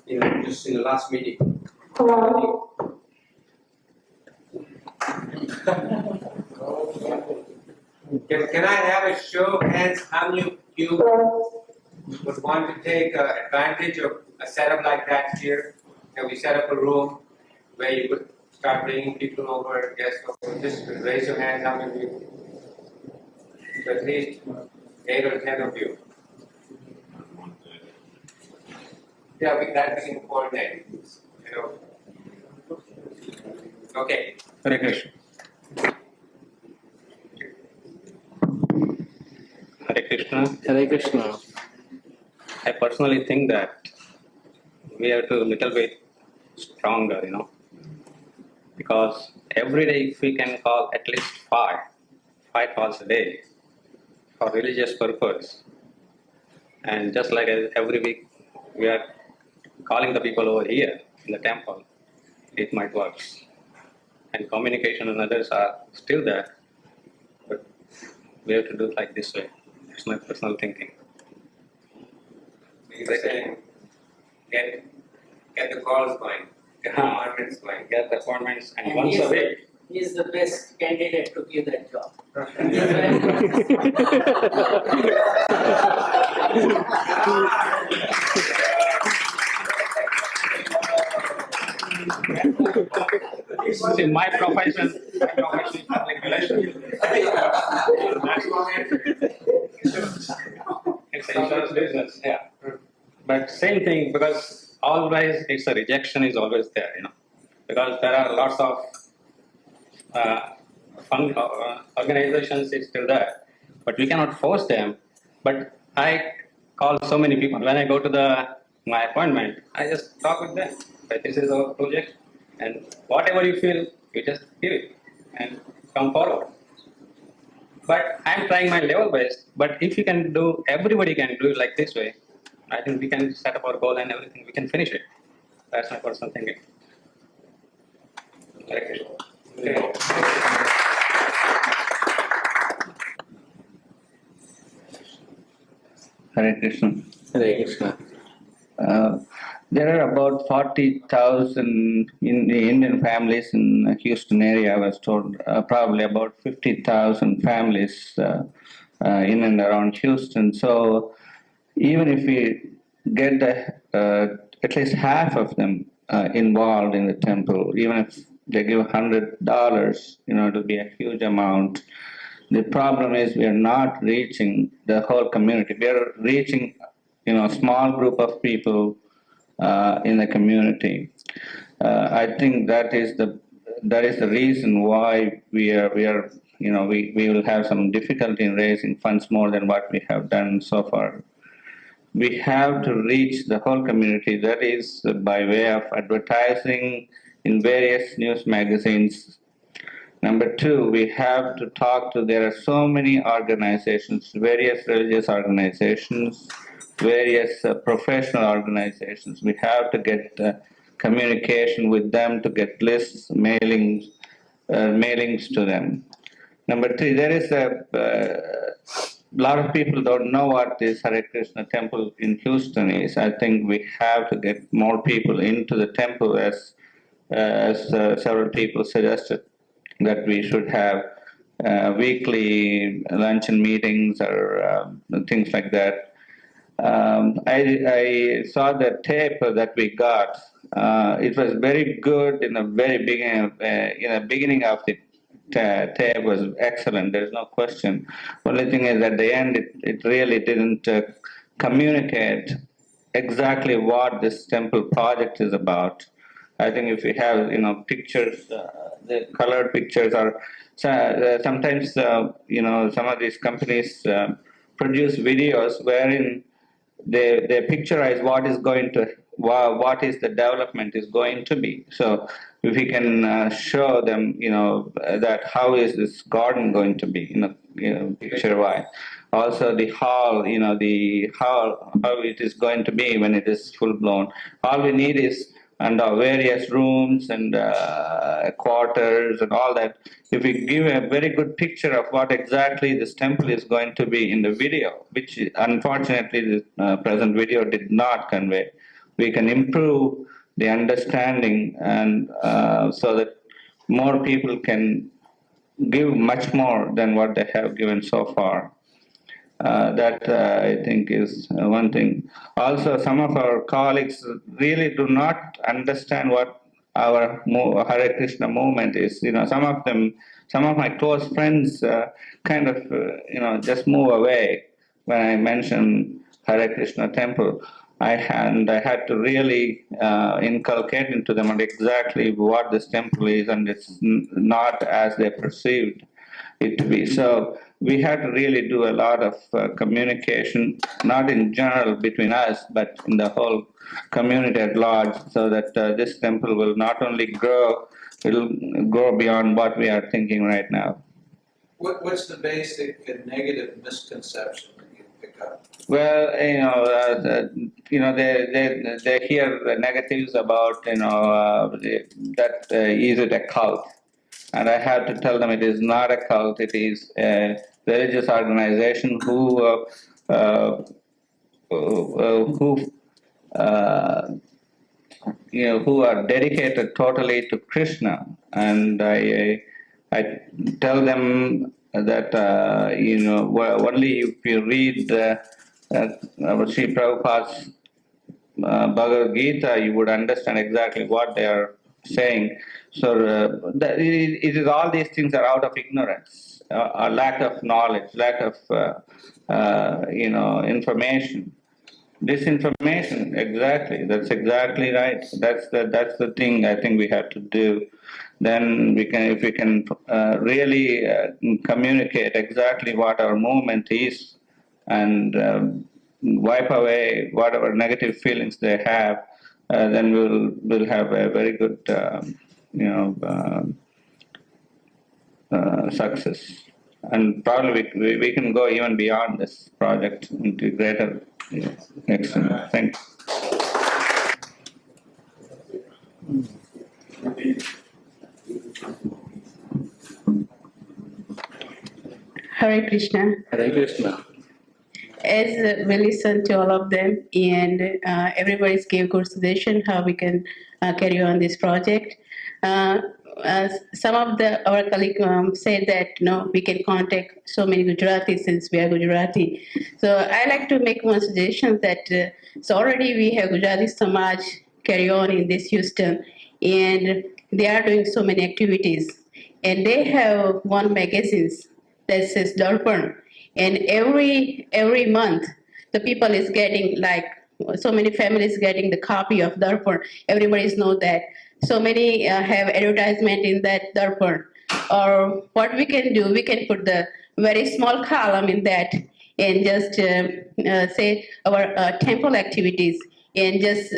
just in the last meeting. Can I have a show of hands? How many of you would want to take advantage of a setup like that here? Can we set up a room where you could start bringing people over, guests over? Just raise your hands. How many of you? At least 8 or 10 of you. Yeah, that we can coordinate. Okay. Hare Krishna. Hare Krishna. Krishna. Hare Krishna. I personally think that we have to little bit stronger, because every day if we can call at least five calls a day for religious purpose, and just like every week we are calling the people over here in the temple, it might work. And communication and others are still there, but we have to do it like this way. That's my personal thinking. You're saying get the calls going, get the appointments going. Get the appointments and And once a week. He is the best candidate to give that job. See, my profession is public relations. It's insurance business, yeah. But same thing, because always it's a rejection is always there, because there are lots of organizations is still there, but we cannot force them. But I call so many people when I go to my appointment. I just talk with them. That this is our project, and whatever you feel, you just give it and come forward. But I'm trying my level best. But if you can do, everybody can do it like this way. I think we can set up our goal and everything. We can finish it. That's my personal thinking. Okay. Hare Krishna. Hare Krishna. There are about 40,000 in the Indian families in the Houston area, I was told. Probably about 50,000 families in and around Houston. So even if we get at least half of them involved in the temple, even if they give $100, it will be a huge amount. The problem is we are not reaching the whole community. We are reaching, a small group of people in the community. I think that is the reason why we will have some difficulty in raising funds more than what we have done so far. We have to reach the whole community. That is by way of advertising in various news magazines. Number two, we have to talk to, there are so many organizations, various religious organizations, various professional organizations. We have to get communication with them to get lists, mailings to them. Number three, there is a lot of people don't know what this Hare Krishna temple in Houston is. I think we have to get more people into the temple, as several people suggested that we should have weekly luncheon meetings or things like that. I saw the tape that we got. It was very good in the very beginning of the tape was excellent. There's no question. Only thing is at the end, it really didn't communicate exactly what this temple project is about. I think if we have pictures, the colored pictures are sometimes some of these companies produce videos wherein they picturize what is the development is going to be. So if we can show them, that how is this garden going to be, picture wise. Also the hall, how it is going to be when it is full blown. All we need is various rooms and quarters and all that. If we give a very good picture of what exactly this temple is going to be in the video, which unfortunately the present video did not convey, we can improve the understanding, and so that more people can give much more than what they have given so far. That I think is one thing. Also, some of our colleagues really do not understand what our Hare Krishna movement is. Some of my close friends kind of, just move away when I mention Hare Krishna temple. I had to really inculcate into them exactly what this temple is, and it's not as they perceived it to be. So we had to really do a lot of communication, not in general between us, but in the whole community at large, so that this temple will not only grow, it'll go beyond what we are thinking right now. What's the basic and negative misconception that you pick up? Well, they hear the negatives about, that is it a cult? And I have to tell them it is not a cult. It is a religious organization who are dedicated totally to Krishna. And I tell them that only if you read Sri Prabhupada's Bhagavad Gita, you would understand exactly what they are saying. So it is all these things are out of ignorance, a lack of knowledge, lack of information. Disinformation, exactly. That's exactly right. That's the thing I think we have to do. Then if we can really communicate exactly what our movement is, and wipe away whatever negative feelings they have, then we'll have a very good success. And probably we can go even beyond this project into greater extent. Thank you. Hare Krishna. Hare Krishna. As we listen to all of them, and everybody's gave good suggestion how we can carry on this project. Some of our colleagues said that we can contact so many Gujaratis since we are Gujarati. So I like to make one suggestion that so already we have Gujarati Samaj carry on in this Houston, and they are doing so many activities, and they have one magazines that says Darpan. And every month, the people is getting so many families getting the copy of Darpan. Everybody knows that. So many have advertisement in that Darpan. Or what we can do, we can put the very small column in that and just say our temple activities and just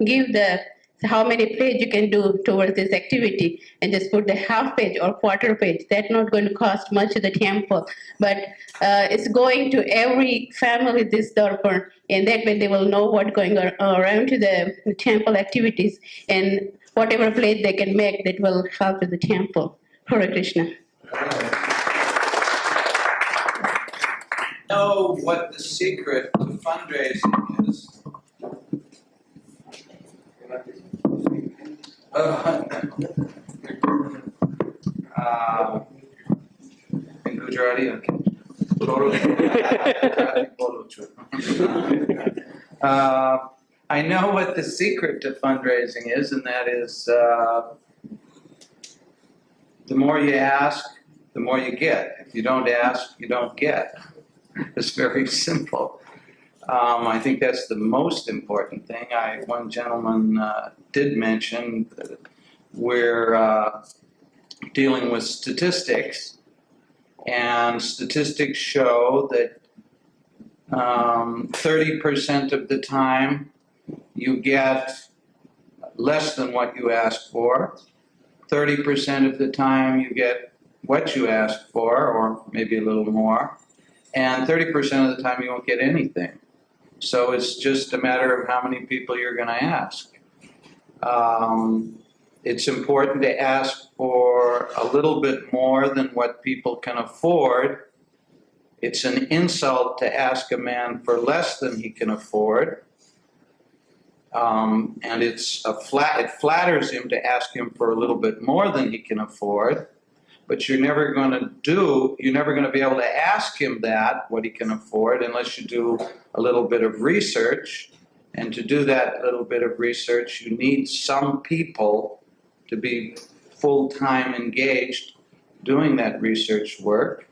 give the how many page you can do towards this activity, and just put the half page or quarter page. That's not going to cost much to the temple, but it's going to every family this Darpan, and that way they will know what's going around to the temple activities, and whatever plate they can make that will help to the temple. Hare Krishna. Know what the secret to fundraising is. In Gujarati, okay. I know what the secret to fundraising is, and that is the more you ask, the more you get. If you don't ask, you don't get. It's very simple. I think that's the most important thing. One gentleman did mention that we're dealing with statistics, and statistics show that 30% of the time you get less than what you ask for, 30% of the time you get what you ask for, or maybe a little more, and 30% of the time you won't get anything. So it's just a matter of how many people you're going to ask. It's important to ask for a little bit more than what people can afford. It's an insult to ask a man for less than he can afford. And it flatters him to ask him for a little bit more than he can afford. But you're never going to be able to ask him that, what he can afford, unless you do a little bit of research. And to do that little bit of research, you need some people to be full-time engaged doing that research work.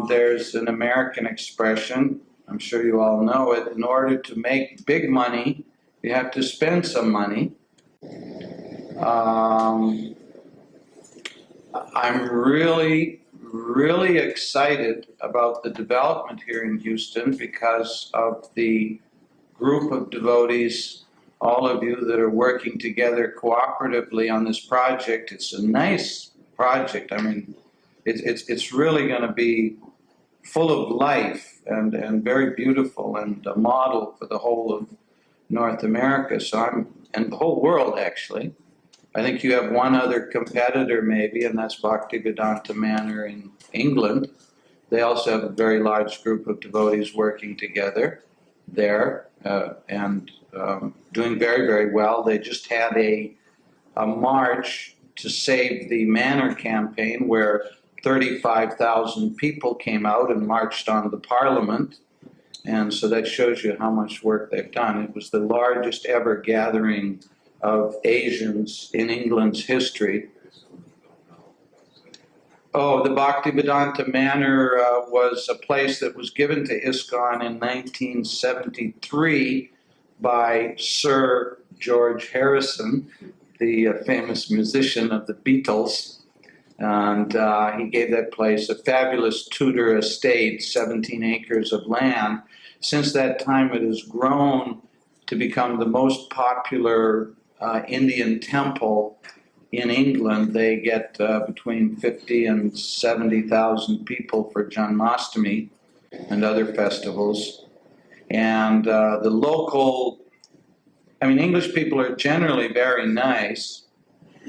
There's an American expression, I'm sure you all know it, in order to make big money, you have to spend some money. I'm really, really excited about the development here in Houston because of the group of devotees, all of you that are working together cooperatively on this project. It's a nice project. I mean, it's really going to be full of life and very beautiful and a model for the whole of North America. And the whole world, actually. I think you have one other competitor maybe, and that's Bhaktivedanta Manor in England. They also have a very large group of devotees working together there and doing very, very well. They just had a march to save the Manor campaign where 35,000 people came out and marched on the Parliament. And so that shows you how much work they've done. It was the largest ever gathering of Asians in England's history. Oh, the Bhaktivedanta Manor was a place that was given to ISKCON in 1973 by Sir George Harrison, the famous musician of the Beatles. And he gave that place a fabulous Tudor estate, 17 acres of land. Since that time, it has grown to become the most popular Indian temple in England. They get between 50 and 70,000 people for Janmashtami and other festivals. And the local, I mean, English people are generally very nice,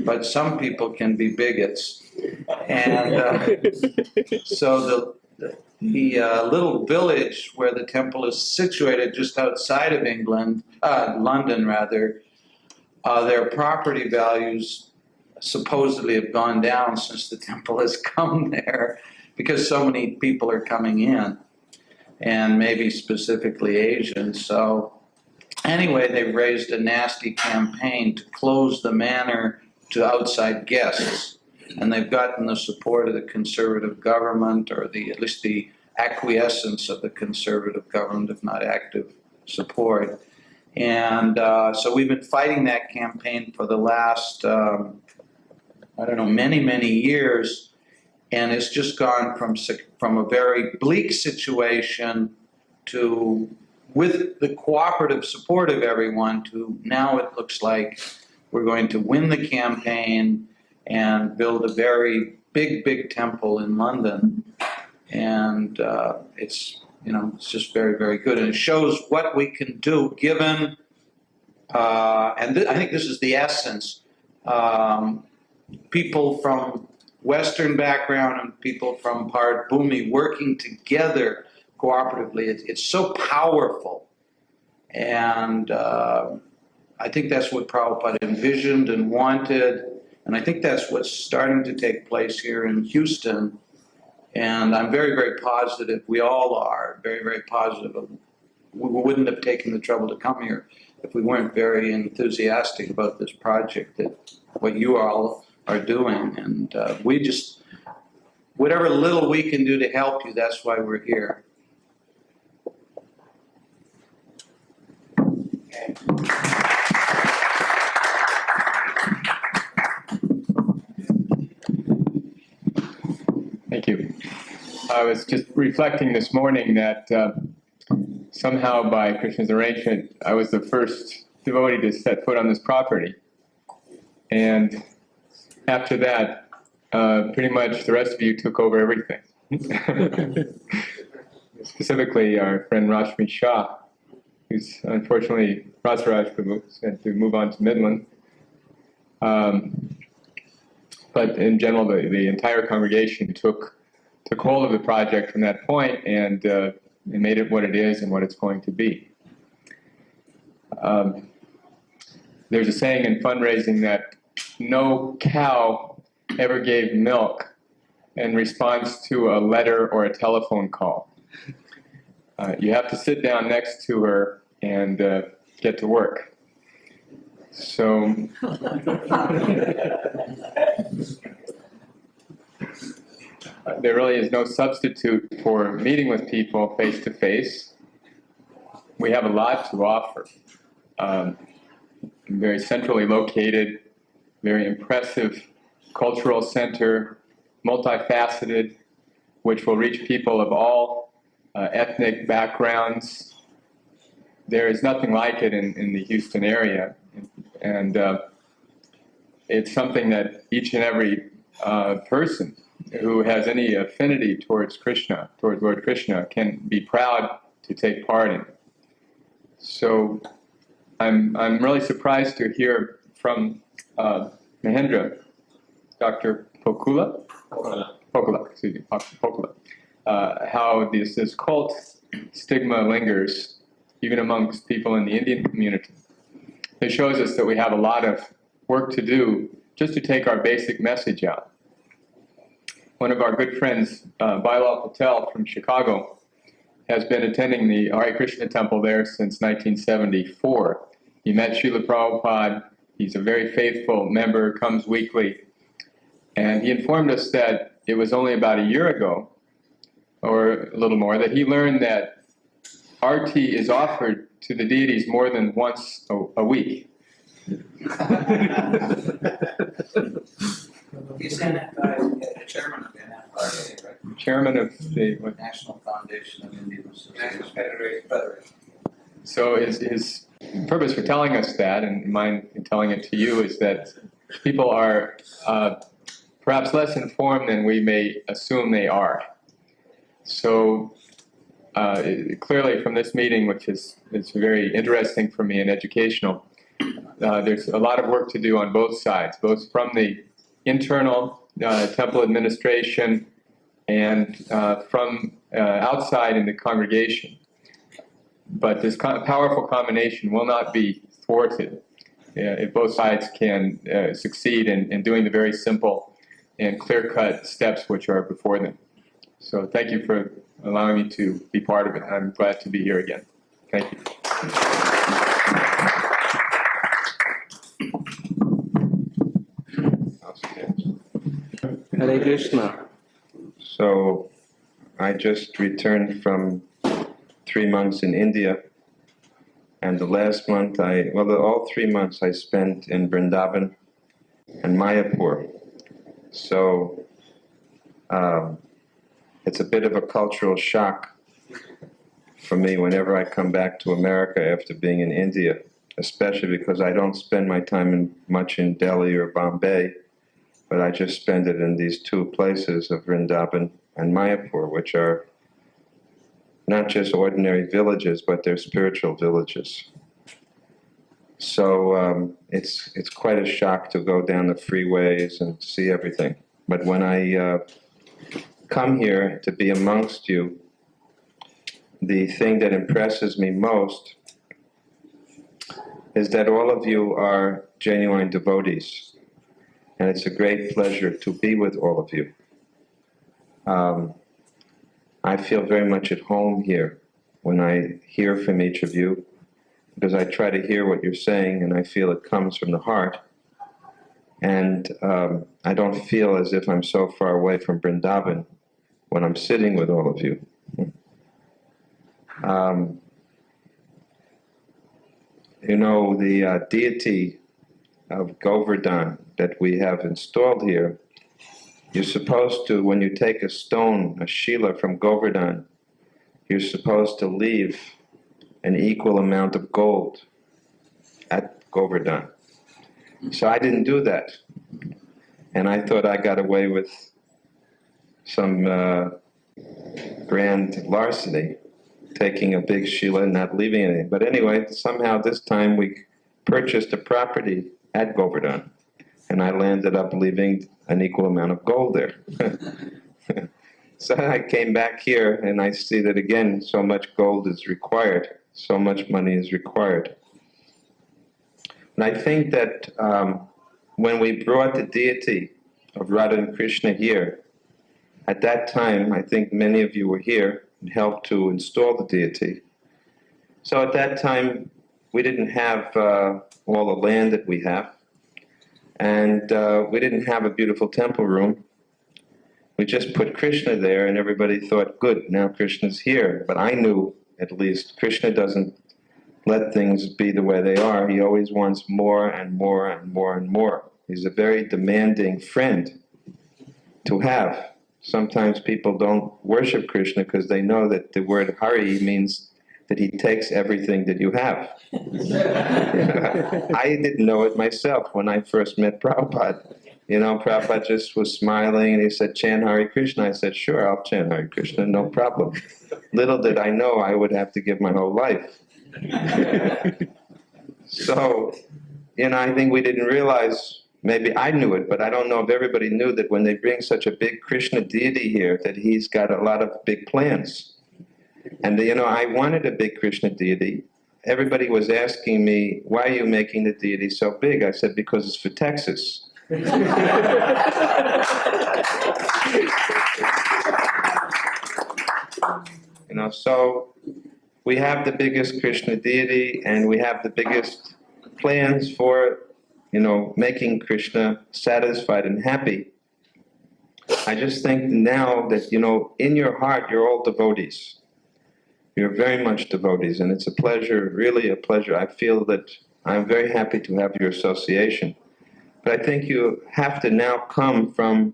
but some people can be bigots. And so the little village where the temple is situated just outside of London rather, their property values supposedly have gone down since the temple has come there because so many people are coming in, and maybe specifically Asians. So anyway, they've raised a nasty campaign to close the manor to outside guests, and they've gotten the support of the conservative government, or at least the acquiescence of the conservative government, if not active support. And so we've been fighting that campaign for the last, many, many years. And it's just gone from a very bleak situation to, with the cooperative support of everyone, to now it looks like we're going to win the campaign and build a very big, big temple in London. And it's just very, very good. And it shows what we can do given, I think this is the essence, people from Western background and people from Bharat Bhumi working together cooperatively. It's so powerful. And I think that's what Prabhupada envisioned and wanted. And I think that's what's starting to take place here in Houston. And I'm very, very positive, we all are very, very positive. We wouldn't have taken the trouble to come here if we weren't very enthusiastic about this project, that what you all are doing. And we just, whatever little we can do to help you, that's why we're here. Thank you. I was just reflecting this morning that somehow by Krishna's arrangement, I was the first devotee to set foot on this property. And after that, pretty much the rest of you took over everything. Specifically, our friend Rashmi Shah, who's unfortunately Rasaraj Prabhu, had to move on to Midland. But in general, the entire congregation took hold of the project from that point and made it what it is and what it's going to be. There's a saying in fundraising that no cow ever gave milk in response to a letter or a telephone call. You have to sit down next to her and get to work. So there really is no substitute for meeting with people face to face. We have a lot to offer. Very centrally located, very impressive cultural center, multifaceted, which will reach people of all ethnic backgrounds. There is nothing like it in the Houston area, and it's something that each and every person who has any affinity towards Krishna, towards Lord Krishna, can be proud to take part in. So I'm really surprised to hear from Mahendra, Dr. Pokula, excuse me, Pokula, how this cult stigma lingers even amongst people in the Indian community. It shows us that we have a lot of work to do just to take our basic message out. One of our good friends, Bailal Patel from Chicago, has been attending the Hare Krishna temple there since 1974. He met Srila Prabhupada. He's a very faithful member, comes weekly. And he informed us that it was only about a year ago, or a little more, that he learned that arti is offered to the deities more than once a week. He's NFI, chairman of NFI, right? Chairman of the National Foundation of Indian National Federation. So his purpose for telling us that, and mine in telling it to you, is that people are perhaps less informed than we may assume they are. So clearly from this meeting, which is very interesting for me and educational, there's a lot of work to do on both sides, both from the internal temple administration and from outside in the congregation. But this powerful combination will not be thwarted if both sides can succeed in doing the very simple and clear-cut steps which are before them. So thank you for allowing me to be part of it. I'm glad to be here again. Thank you. Hare Krishna. So I just returned from 3 months in India, and the last month all 3 months I spent in Vrindavan and Mayapur. So it's a bit of a cultural shock for me whenever I come back to America after being in India, especially because I don't spend my time much in Delhi or Bombay, but I just spend it in these two places of Vrindavan and Mayapur, which are not just ordinary villages, but they're spiritual villages. So it's quite a shock to go down the freeways and see everything. But when I come here to be amongst you, the thing that impresses me most is that all of you are genuine devotees. And it's a great pleasure to be with all of you. I feel very much at home here when I hear from each of you, because I try to hear what you're saying and I feel it comes from the heart. And I don't feel as if I'm so far away from Vrindavan when I'm sitting with all of you. The deity of Govardhan that we have installed here, you're supposed to, when you take a stone, a shila from Govardhan, you're supposed to leave an equal amount of gold at Govardhan. So I didn't do that. And I thought I got away with some grand larceny, taking a big shila and not leaving anything. But anyway, somehow this time we purchased a property at Govardhan, and I landed up leaving an equal amount of gold there. So I came back here and I see that again, so much gold is required, so much money is required. And I think that when we brought the deity of Radha and Krishna here, at that time, I think many of you were here and helped to install the deity. So at that time, we didn't have all the land that we have, and we didn't have a beautiful temple room. We just put Krishna there, and everybody thought, good, now Krishna's here. But I knew, at least, Krishna doesn't let things be the way they are. He always wants more and more and more and more. He's a very demanding friend to have. Sometimes people don't worship Krishna because they know that the word Hari means that he takes everything that you have. I didn't know it myself when I first met Prabhupada. You know, Prabhupada just was smiling and he said, chant Hare Krishna. I said, sure, I'll chant Hare Krishna, no problem. Little did I know I would have to give my whole life. So, you know, I think we didn't realize, maybe I knew it, but I don't know if everybody knew that when they bring such a big Krishna deity here, that he's got a lot of big plans. And, you know, I wanted a big Krishna deity. Everybody was asking me, why are you making the deity so big? I said, because it's for Texas. You know, so we have the biggest Krishna deity and we have the biggest plans for, you know, making Krishna satisfied and happy. I just think now that, you know, in your heart, you're all devotees. You're very much devotees, and it's a pleasure, really a pleasure. I feel that I'm very happy to have your association. But I think you have to now come from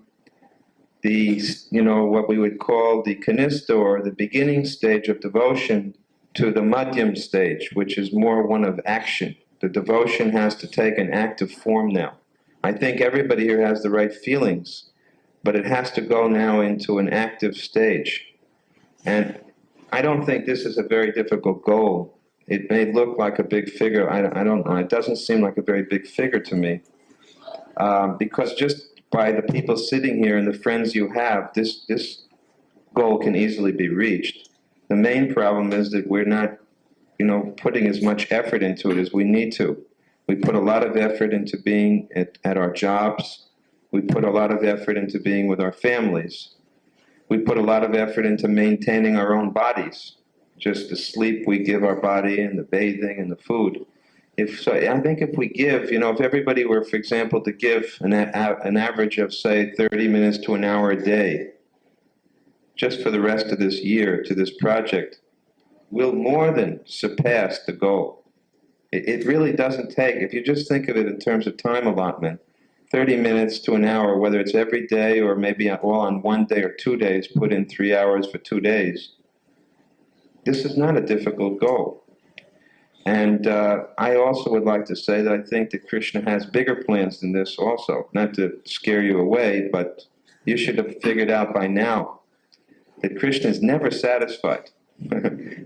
the, you know, what we would call the kanista, or the beginning stage of devotion, to the madhyam stage, which is more one of action. The devotion has to take an active form now. I think everybody here has the right feelings, but it has to go now into an active stage. And I don't think this is a very difficult goal. It may look like a big figure. I don't know. It doesn't seem like a very big figure to me. Because just by the people sitting here and the friends you have, this goal can easily be reached. The main problem is that we're not, you know, putting as much effort into it as we need to. We put a lot of effort into being at our jobs. We put a lot of effort into being with our families. We put a lot of effort into maintaining our own bodies. Just the sleep we give our body, and the bathing and the food. I think if we give, you know, if everybody were, for example, to give an average of, say, 30 minutes to an hour a day, just for the rest of this year to this project, we'll more than surpass the goal. It really doesn't take, if you just think of it in terms of time allotment, 30 minutes to an hour, whether it's every day or maybe all on one day or 2 days, put in 3 hours for 2 days. This is not a difficult goal. And I also would like to say that I think that Krishna has bigger plans than this also. Not to scare you away, but you should have figured out by now that Krishna is never satisfied.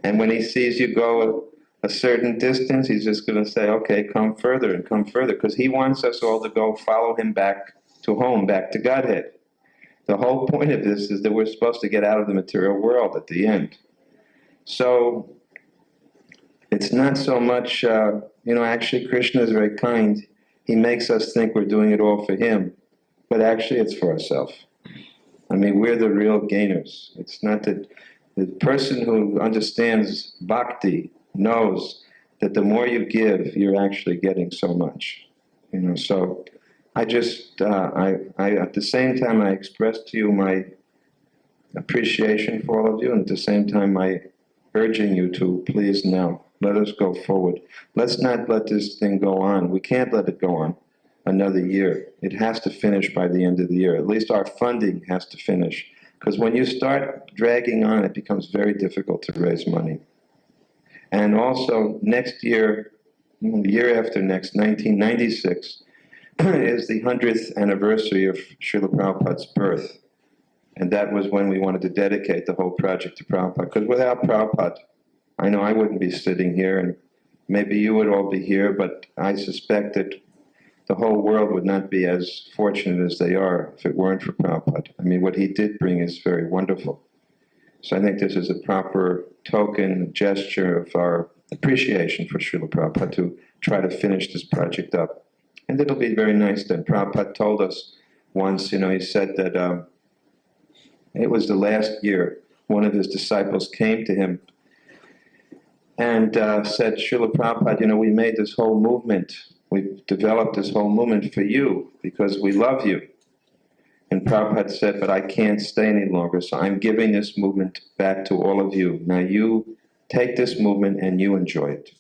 And when he sees you go a certain distance, he's just going to say, okay, come further and come further, because he wants us all to go follow him back to home, back to Godhead. The whole point of this is that we're supposed to get out of the material world at the end. So it's not so much, actually Krishna is very kind. He makes us think we're doing it all for him, but actually it's for ourselves. I mean, we're the real gainers. It's not that the person who understands bhakti knows that the more you give, you're actually getting so much. You know, so I just, I at the same time, I express to you my appreciation for all of you, and at the same time, my urging you to please now, let us go forward. Let's not let this thing go on. We can't let it go on another year. It has to finish by the end of the year. At least our funding has to finish. Because when you start dragging on, it becomes very difficult to raise money. And also, next year, the year after next, 1996, is the 100th anniversary of Srila Prabhupada's birth. And that was when we wanted to dedicate the whole project to Prabhupada. Because without Prabhupada, I know I wouldn't be sitting here, and maybe you would all be here, but I suspect that the whole world would not be as fortunate as they are if it weren't for Prabhupada. I mean, what he did bring is very wonderful. So I think this is a proper token, gesture of our appreciation for Srila Prabhupada to try to finish this project up. And it'll be very nice then. Prabhupada told us once, he said that it was the last year, one of his disciples came to him and said, Srila Prabhupada, we made this whole movement. We've developed this whole movement for you because we love you. And Prabhupada said, but I can't stay any longer, so I'm giving this movement back to all of you. Now you take this movement and you enjoy it.